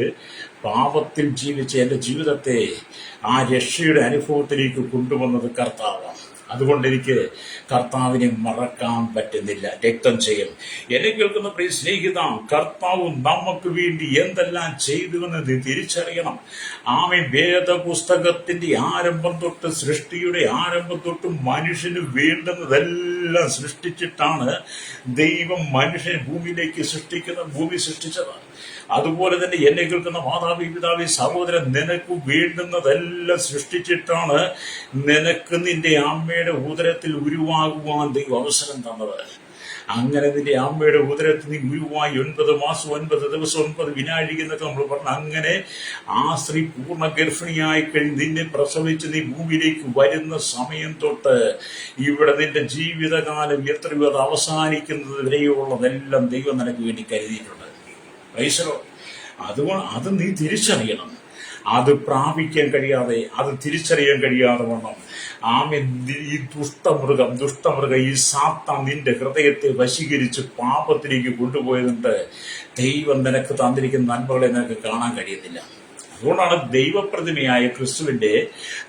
പാപത്തിൽ ജീവിച്ച എൻ്റെ ജീവിതത്തെ ആ രക്ഷയുടെ അനുഭവത്തിലേക്ക് കൊണ്ടുവന്നത് കർത്താവാണ്. അതുകൊണ്ട് എനിക്ക് കർത്താവിനെ മറക്കാൻ പറ്റുന്നില്ല. രക്തം ചെയ്യും. എന്നെ കേൾക്കുന്ന പ്രിയ സ്നേഹിത, കർത്താവ് നമുക്ക് വേണ്ടി എന്തെല്ലാം ചെയ്തുവെന്ന് തിരിച്ചറിയണം. ആമേൻ. വേദപുസ്തകത്തിന്റെ ആരംഭം തൊട്ട്, സൃഷ്ടിയുടെ ആരംഭം തൊട്ട് മനുഷ്യന് വേണ്ടുന്നതെല്ലാം സൃഷ്ടിച്ചിട്ടാണ് ദൈവം മനുഷ്യൻ ഭൂമിയിലേക്ക് ഭൂമി സൃഷ്ടിച്ചത്. അതുപോലെ തന്നെ എന്നെ കേൾക്കുന്ന മാതാവി, പിതാവി, സഹോദരൻ, നിനക്ക് വേണ്ടുന്നതെല്ലാം സൃഷ്ടിച്ചിട്ടാണ് നിനക്ക് നിന്റെ അമ്മയുടെ ഉദരത്തിൽ ഉരുവാകുവാൻ ദൈവം അവസരം തന്നത്. അങ്ങനെ നിന്റെ അമ്മയുടെ ഉദരത്തിൽ നീ ഉരുവായി 9 മാസം 9 ദിവസം 9 വിനാഴിക എന്നൊക്കെ നമ്മൾ പറഞ്ഞു. അങ്ങനെ ആ സ്ത്രീ പൂർണ്ണ ഗർഭിണിയായി കഴിഞ്ഞ് നിന്നെ പ്രസവിച്ച് നീ ഭൂമിയിലേക്ക് വരുന്ന സമയം തൊട്ട് ഇവിടെ നിന്റെ ജീവിതകാലം എത്രയോ അത് അവസാനിക്കുന്നത് വരെയുള്ളതെല്ലാം ദൈവം നിനക്ക് വേണ്ടി കരുതിയിട്ടുണ്ട്. അതുകൊണ്ട് അത് നീ തിരിച്ചറിയണം. അത് പ്രാപിക്കാൻ കഴിയാതെ, അത് തിരിച്ചറിയാൻ കഴിയാതെ വണ്ണം ഈ ദുഷ്ടമൃഗം ഈ സാത്താൻ നിന്റെ ഹൃദയത്തെ വശീകരിച്ച് പാപത്തിലേക്ക് കൊണ്ടുപോയതുകൊണ്ട് ദൈവം നിനക്ക് തന്നിരിക്കുന്ന നന്മകളെ നിനക്ക് കാണാൻ കഴിയുന്നില്ല. അതുകൊണ്ടാണ് ദൈവപ്രതിമയായ ക്രിസ്തുവിന്റെ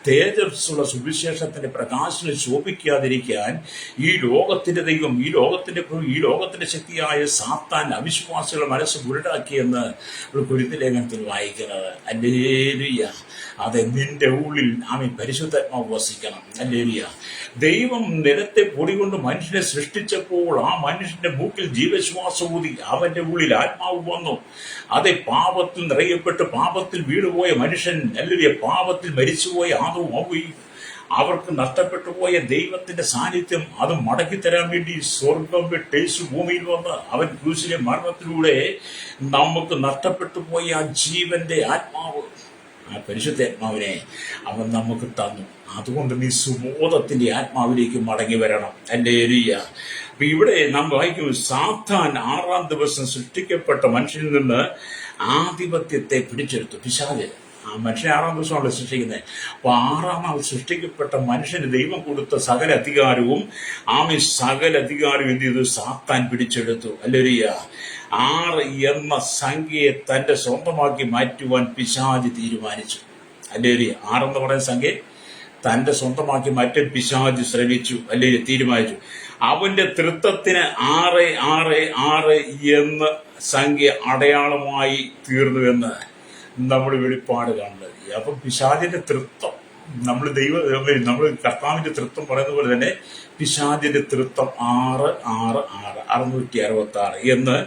തേജസ്സുള്ള സുവിശേഷത്തിന്റെ പ്രകാശനം ശോഭിക്കാതിരിക്കാൻ ഈ ലോകത്തിന്റെ ദൈവം, ഈ ലോകത്തിന്റെ ശക്തിയായ സാത്താൻ അവിശ്വാസികളുടെ മനസ്സ് മുരടാക്കിയെന്ന് കൊരിന്ത്യർ ലേഖനത്തിൽ വായിക്കുന്നത്. ഹല്ലേലൂയ. അതെ, നിന്റെ ഉള്ളിൽ പരിശുദ്ധാത്മാവ് വസിക്കണം. ഹല്ലേലൂയ. ദൈവം നിലത്തെ പൊടി കൊണ്ട് മനുഷ്യനെ സൃഷ്ടിച്ചപ്പോൾ ആ മനുഷ്യന്റെ മൂക്കിൽ ജീവശ്വാസം ഊതി അവന്റെ ഉള്ളിൽ ആത്മാവ് വന്നു. അതെ, പാപത്തിൽ നിറയപ്പെട്ട് പാപത്തിൽ വീണുപോയ മനുഷ്യൻ, ഹല്ലേലൂയ, പാപത്തിൽ മരിച്ചുപോയ ആദവും ഹവ്വയും, അവർക്ക് നഷ്ടപ്പെട്ടു പോയ ദൈവത്തിന്റെ സാന്നിധ്യം അത് മടക്കി തരാൻ വേണ്ടി സ്വർഗം വിട്ടേശു ഭൂമിയിൽ വന്ന് അവൻ ക്രൂശിലെ മരണത്തിലൂടെ നമുക്ക് നഷ്ടപ്പെട്ടു പോയ ആ ജീവന്റെ ആത്മാവ്, ആ പരിശുദ്ധാത്മാവിനെ അവൻ നമുക്ക് തന്നു. അതുകൊണ്ട് നീ സുബോധത്തിന്റെ ആത്മാവിലേക്ക് മടങ്ങി വരണം. ഹല്ലേലൂയ. അപ്പൊ ഇവിടെ നാം വായിക്കും, സാത്താൻ 6-ാം ദിവസം സൃഷ്ടിക്കപ്പെട്ട മനുഷ്യനിൽ നിന്ന് ആധിപത്യത്തെ പിടിച്ചെടുത്തു. പിശാച് ആ മനുഷ്യനെ 6-ാം ദിവസമാണല്ലോ സൃഷ്ടിക്കുന്നത്. അപ്പൊ 6-ാം നാൾ സൃഷ്ടിക്കപ്പെട്ട മനുഷ്യന് ദൈവം കൊടുത്ത സകല അധികാരവും എന്ത് ചെയ്തു? സാത്താൻ പിടിച്ചെടുത്തു. ഹല്ലേലൂയ. 6 എന്ന സംഖ്യയെ തന്റെ സ്വന്തമാക്കി മാറ്റുവാൻ പിശാച് തീരുമാനിച്ചു. ഹല്ലേലൂയ. 6 എന്ന് പറയുന്ന സംഖ്യ തന്റെ സ്വന്തമാക്കി മാറ്റാൻ പിശാച് ശ്രമിച്ചു, അല്ലെങ്കിൽ തീരുമാനിച്ചു. അവന്റെ തൃത്വത്തിന് 666 എന്ന സംഖ്യ അടയാളമായി തീർന്നുവെന്ന് നമ്മൾ വെളിപ്പാട് കാണുന്നത്. അപ്പം പിശാചിന്റെ തൃത്വം, നമ്മൾ കർത്താവിന്റെ തൃത്വം പറയുന്ന പോലെ തന്നെ പിശാചിന്റെ തൃത്വം 666 എന്ന്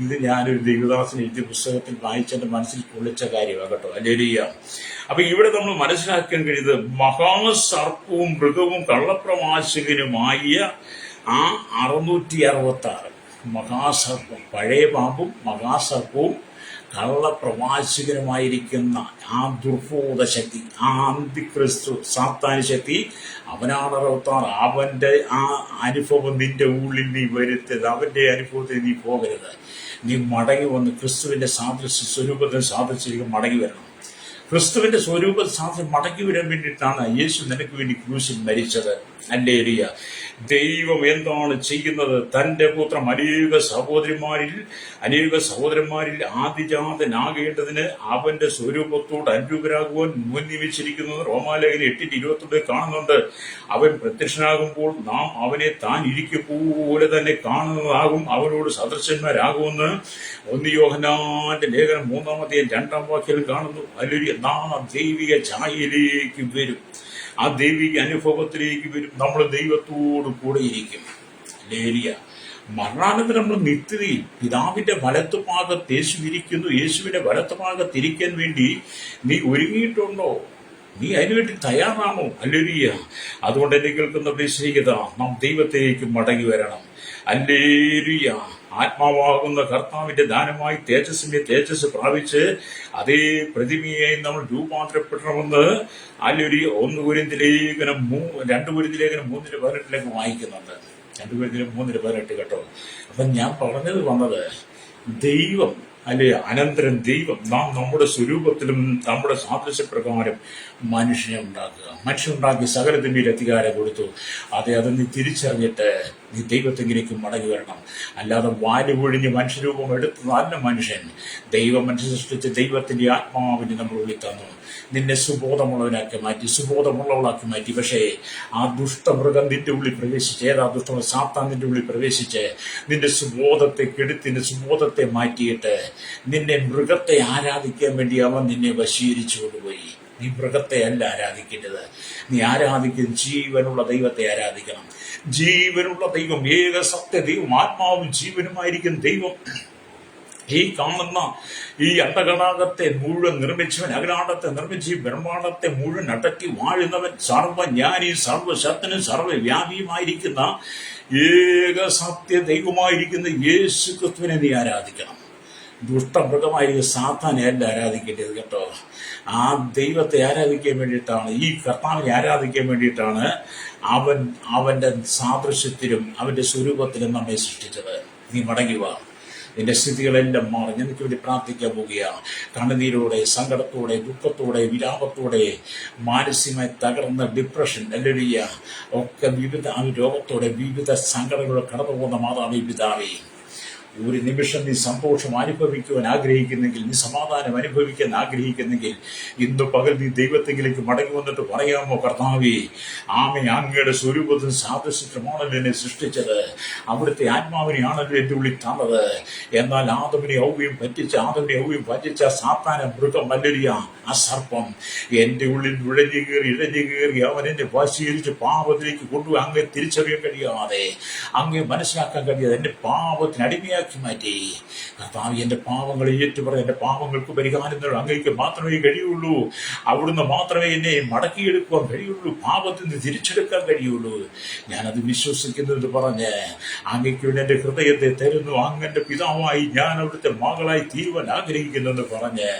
ഇത് ഞാനൊരു ദൈവദാസൻ എഴുതിയ പുസ്തകത്തിൽ വായിച്ചെന്റെ മനസ്സിൽ കൊള്ളിച്ച കാര്യമാണ് കേട്ടോ. ഹല്ലേലൂയ. അപ്പൊ ഇവിടെ നമ്മൾ മനസ്സിലാക്കാൻ കഴിയുന്നത് മഹാസർപ്പവും മൃഗവും കള്ളപ്രവാചകനുമായ ആ 666 മഹാസർപ്പം, പഴയ പാമ്പും മഹാസർപ്പവും കള്ളപ്രവാചകനുമായിരിക്കുന്ന ആ ദുർഭൂത ശക്തി, ആ അന്തിക്രിസ്തു സാത്താന് ശക്തി, അവനാണ് 66. അവന്റെ ആ അനുഭവം നിന്റെ ഉള്ളിൽ നീ വരുത്തരുത്. അവന്റെ അനുഭവത്തിൽ നീ പോകരുത്. നീ മടങ്ങി വന്ന് ക്രിസ്തുവിന്റെ സ്വരൂപത്തിന് സാദൃശ്യം മടങ്ങി വരണം. ക്രിസ്തുവിന്റെ സ്വരൂപ സാധനം മടക്കി വരാൻ വേണ്ടിയിട്ടാണ് യേശു നിനക്ക് വേണ്ടി ക്രൂശിൽ മരിച്ചത്. ഹല്ലേലൂയ. ദൈവം എന്താണ് ചെയ്യുന്നത്? തന്റെ പുത്രം അനേക സഹോദരന്മാരിൽ ആദിജാതനാകേണ്ടതിന് അവന്റെ സ്വരൂപത്തോട് അനുരൂപരാകുവാൻ മുൻനിയമിച്ചിരിക്കുന്നത് റോമാലേഖനം 8:21 കാണുന്നുണ്ട്. അവൻ പ്രത്യക്ഷനാകുമ്പോൾ നാം അവനെ താൻ ഇരിക്കപ്പോലെ തന്നെ കാണുന്നതാകും, അവനോട് സദൃശന്മാരാകുമെന്ന് 1 യോഹന്നാന്റെ ലേഖനം 3-ാം അധ്യായം 2-ാം വാക്യം കാണുന്നു. ഹല്ലേലൂയ. നാം ദൈവിക ഛായയിലേക്ക് വരും, ആ ദൈവിക അനുഭവത്തിലേക്ക് വരും. നമ്മൾ ദൈവത്തോട് കൂടെ ഇരിക്കും. ഹല്ലേലൂയ. മരണാനന്തരം നമ്മൾ നിത്യതയിൽ പിതാവിന്റെ വലത്തുഭാഗത്ത് യേശു ഇരിക്കുന്നു. യേശുവിന്റെ വലത്തുഭാഗത്തിരിക്കാൻ വേണ്ടി നീ ഒരുങ്ങിയിട്ടുണ്ടോ? നീ അതിനുവേണ്ടി തയ്യാറാണോ? ഹല്ലേലൂയ. അതുകൊണ്ട് എന്നെ കേൾക്കുന്ന സ്നേഹിത, നാം ദൈവത്തേക്ക് മടങ്ങി വരണം. ഹല്ലേലൂയ. ആത്മാവാകുന്ന കർത്താവിന്റെ ദാനമായി തേജസ് പ്രാപിച്ച് അതേ പ്രതിമയായി നമ്മൾ രൂപാന്തരപ്പെടണമെന്ന് ഹല്ലേലൂയ 1 കൊരിന്ത്യർ ലേഖനം 2 വായിക്കുന്നുണ്ട്. 2 കൊരിന്ത്യർ 3:18 കേട്ടോ. അപ്പൊ ഞാൻ വന്നത് ദൈവം അനന്തരം ദൈവം നാം നമ്മുടെ സ്വരൂപത്തിലും നമ്മുടെ സാദൃശ്യപ്രകാരം മനുഷ്യനെ ഉണ്ടാക്കി സകലത്തിന്മേൽ അധികാരം കൊടുത്തു. അത് നീ തിരിച്ചറിഞ്ഞിട്ട് നീ ദൈവത്തെങ്കിലേക്ക് മടങ്ങി വരണം. അല്ലാതെ വാല് പൊഴിഞ്ഞ് മനുഷ്യരൂപം എടുത്ത് നല്ല മനുഷ്യൻ മനുഷ്യ സൃഷ്ടിച്ച് ദൈവത്തിന്റെ ആത്മാവിനെ നമ്മൾ ഉള്ളിൽ തന്നു. നിന്നെ സുബോധമുള്ളവളാക്കി മാറ്റി. പക്ഷേ ആ ദുഷ്ടമൃഗം നിന്റെ ഉള്ളിൽ പ്രവേശിച്ച്, ഏതാ ദുഷ്ടം? സാത്താൻ നിന്റെ ഉള്ളിൽ പ്രവേശിച്ച് നിന്റെ സുബോധത്തെ കെടുത്തി, നിന്റെ സുബോധത്തെ മാറ്റിയിട്ട് നിന്നെ മൃഗത്തെ ആരാധിക്കാൻ വേണ്ടി അവൻ നിന്നെ വശീകരിച്ചു കൊണ്ടുപോയി. നീ മൃഗത്തെ അല്ല ആരാധിക്കേണ്ടത്. നീ ആരാധിക്കുന്ന ജീവനുള്ള ദൈവത്തെ ആരാധിക്കണം. ജീവനുള്ള ദൈവം, ഏക സത്യ ദൈവം, ആത്മാവും ജീവനുമായിരിക്കും ദൈവം. ഈ കാണുന്ന ഈ അണ്ടകടാകത്തെ മുഴുവൻ നിർമ്മിച്ചവൻ, അഖിലാണ്ടത്തെ നിർമ്മിച്ച് ഈ ബ്രഹ്മാണ്ടത്തെ മുഴുവൻ അടക്കി വാഴുന്നവൻ, സർവജ്ഞാനി, സർവശക്തനും സർവവ്യാപിയുമായിരിക്കുന്ന ഏക സത്യ ദൈവമായിരിക്കുന്ന യേശു ക്രിസ്തുവിനെ നീ ആരാധിക്കണം. ദുഷ്ടമൃഗമായിരിക്കും സാത്താനെ അല്ല ആരാധിക്കേണ്ടത് കേട്ടോ. ആ ദൈവത്തെ ആരാധിക്കാൻ വേണ്ടിയിട്ടാണ്, ഈ കർത്താവിനെ ആരാധിക്കാൻ വേണ്ടിയിട്ടാണ് അവന്റെ സാദൃശ്യത്തിലും അവന്റെ സ്വരൂപത്തിലും നമ്മെ സൃഷ്ടിച്ചത്. നീ മടങ്ങി വാ. നിന്റെ സ്ഥിതികളെല്ലാം മാറി. എനിക്ക് വേണ്ടി പ്രാർത്ഥിക്കാൻ പോവുകയാണ്. കണ്ണുനീരോടെ, സങ്കടത്തോടെ, ദുഃഖത്തോടെ, വിലാപത്തോടെ, മാനസികമായി തകർന്ന ഡിപ്രഷൻ, ഹല്ലേലൂയ, ഒക്കെ വിവിധ രോഗത്തോടെ, വിവിധ സങ്കടങ്ങളോടെ കടന്നു പോകുന്ന മാതാവേ, പിതാവേ, ഒരു നിമിഷം നീ സന്തോഷം അനുഭവിക്കുവാൻ ആഗ്രഹിക്കുന്നെങ്കിൽ, നീ സമാധാനം അനുഭവിക്കാൻ ആഗ്രഹിക്കുന്നെങ്കിൽ, ഇന്ന് പകൽ നീ ദൈവത്തെങ്കിലേക്ക് മടങ്ങി വന്നിട്ട് പറയാമോ, കർത്താവേ, അങ്ങയുടെ സ്വരൂപത്തിന് സാദൃശ്യമാണല്ലോ എന്നെ സൃഷ്ടിച്ചത്, അവിടുത്തെ ആത്മാവിനെയാണല്ലോ എന്റെ ഉള്ളിൽ തന്നത്. എന്നാൽ ആദമിനെ ഔവ്യം പറ്റിച്ച സാത്താന മൃഗം മല്ലരിയ ആ സർപ്പം എന്റെ ഉള്ളിൽ ഇഴഞ്ഞു കയറി അവൻ എന്നെ വശീകരിച്ച് പാപത്തിലേക്ക് കൊണ്ടുപോയി അങ്ങേ തിരിച്ചറിയാൻ കഴിയാതെ, അങ്ങേ മനസ്സിലാക്കാൻ കഴിയാതെ എന്റെ പാപത്തിന് അടിമയാക്കി മാറ്റി. കർത്താവ്, എന്റെ പാപങ്ങളെ ഏറ്റുപറയാൻ, എന്റെ പാപങ്ങൾക്ക് പരിഹാരം നേടാൻ അങ്ങേക്ക് മാത്രമേ കഴിയുള്ളൂ. അവിടുന്ന് മാത്രമേ എന്നെ മടക്കിയെടുക്കുവാൻ കഴിയുള്ളൂ, പാപത്തിൽ നിന്ന് തിരിച്ചെടുക്കാൻ കഴിയുള്ളൂ. ഞാനത് വിശ്വസിക്കുന്നത് പറഞ്ഞ് അങ്ങയ്ക്ക് വേണ്ടി എന്റെ ഹൃദയത്തെ തരുന്നു. അങ്ങന്റെ പിതാവായി ഞാൻ അവിടുത്തെ മകളായി തീരുവാൻ ആഗ്രഹിക്കുന്നെന്ന് പറഞ്ഞ്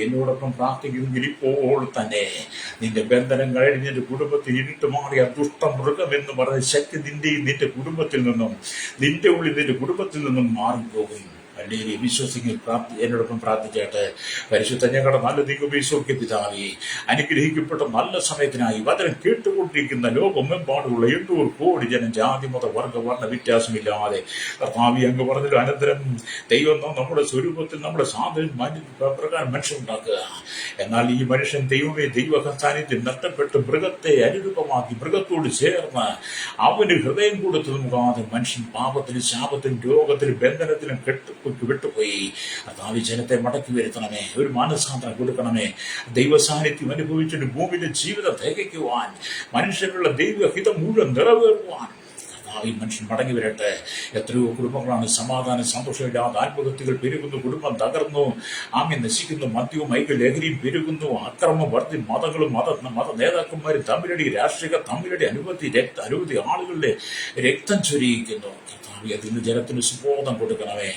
എന്നോടൊപ്പം പ്രാർത്ഥിക്കുമെങ്കിൽ ഇപ്പോൾ തന്നെ നിന്റെ ബന്ധനം കഴിഞ്ഞ് നിന്റെ കുടുംബത്തിൽ ഇരുട്ട് മാറിയ ദുഷ്ടമൃഗം എന്ന് പറഞ്ഞ ശക്തി നിന്റെ കുടുംബത്തിൽ നിന്നും, നിന്റെ ഉള്ളിൽ നിന്റെ കുടുംബത്തിൽ നിന്നും മാറിപ്പോകും. അല്ലെങ്കിൽ വിശ്വസിക്കും. എന്നോടൊപ്പം പ്രാർത്ഥിച്ചേട്ടെ. പരിശുദ്ധ ഞങ്ങളുടെ നല്ല ദൈവമേ, പിതാവേ, അനുഗ്രഹിക്കപ്പെട്ട നല്ല സമയത്തിനായി വചനം കേട്ടുകൊണ്ടിരിക്കുന്ന ലോകമെമ്പാടുള്ള 800 കോടി ജനം, ജാതി മത വർഗ വർണ്ണ വ്യത്യാസമില്ലാതെ കർത്താവേ, അങ്ങ് പറഞ്ഞൊരു അനന്തരം ദൈവം നമ്മുടെ സ്വരൂപത്തിൽ നമ്മുടെ പ്രകാരം മനുഷ്യനുണ്ടാക്കുക. എന്നാൽ ഈ മനുഷ്യൻ ദൈവമേ ദൈവസാന്നിധ്യം നഷ്ടപ്പെട്ട് മൃഗത്തെ അനുരൂപമാക്കി മൃഗത്തോട് ചേർന്ന് അവന് ഹൃദയം കൊടുത്തത് മുഖാതെ മനുഷ്യൻ പാപത്തിലും ശാപത്തിലും രോഗത്തിലും ബന്ധനത്തിലും വിട്ടുപോയി. കർത്താവേ, ജനത്തെ മടക്കി വരുത്തണമേ, ഒരു മാനസാന്തരം കൊടുക്കണമേ. ദൈവസാന്നിധ്യം അനുഭവിച്ചിട്ട് ഭൂമിയിലെ ജീവിതം തികയ്ക്കുവാൻ, മനുഷ്യനുള്ള ദൈവഹിതം മുഴുവൻ നിറവേറുവാൻ ഈ മനുഷ്യൻ മടങ്ങി വരട്ടെ. എത്രയോ കുടുംബങ്ങളാണ് സമാധാനം സന്തോഷമില്ലാതെ, ആത്മഹത്യകൾ പെരുകുന്നു, കുടുംബം തകർന്നു, നശിക്കുന്നു, മദ്യവും ലഹരിയും പെരുകുന്നു, അക്രമം വർദ്ധി, മതങ്ങളും മത നേതാക്കന്മാരും തമ്മിലടി, രാഷ്ട്രീയ തമ്മിലടി, അനവധി ആളുകളുടെ രക്തം ചൊരിയിക്കുന്നു. അതിന് ജനത്തിന് സുബോധം കൊടുക്കണമേ,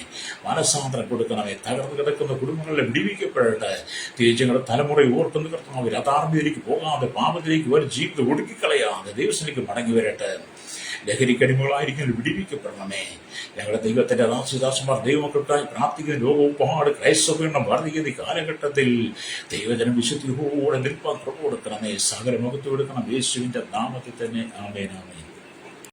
മനസാന്തരം കൊടുക്കണമേ. തകർന്നു കിടക്കുന്ന കുടുംബങ്ങളെ വിടിവിക്കപ്പെടട്ടെ. തിരിച്ചുങ്ങളുടെ തലമുറ ഓർക്കുന്ന കർത്താവ് അധാർമ്മികതയിലേക്ക് പോകാതെ, പാപത്തിലേക്ക് ഒരു ജീവിതം ഒടുക്കിക്കളയാതെ ദൈവത്തിലേക്ക് മടങ്ങി വരട്ടെ. ലഹരിക്കടിമകളായിരിക്കും വിടിവിക്കപ്പെടണമേ. ഞങ്ങളുടെ ദൈവത്തിന്റെ ദാസിദാസന്മാർ ദൈവമക്കൾക്കായി പ്രാർത്ഥിക്കുന്ന ലോകോപഹാട് ക്രൈസ്തവ വർദ്ധിക്കുന്ന കാലഘട്ടത്തിൽ ദൈവജനം വിശുദ്ധിയോടെ നിൽപ്പാൻ കൃപ കൊടുക്കണമേ. സകല മുഖത്ത് കൊടുക്കണം. യേശുവിന്റെ നാമത്തിൽ തന്നെ. ആമേൻ, ആമേൻ.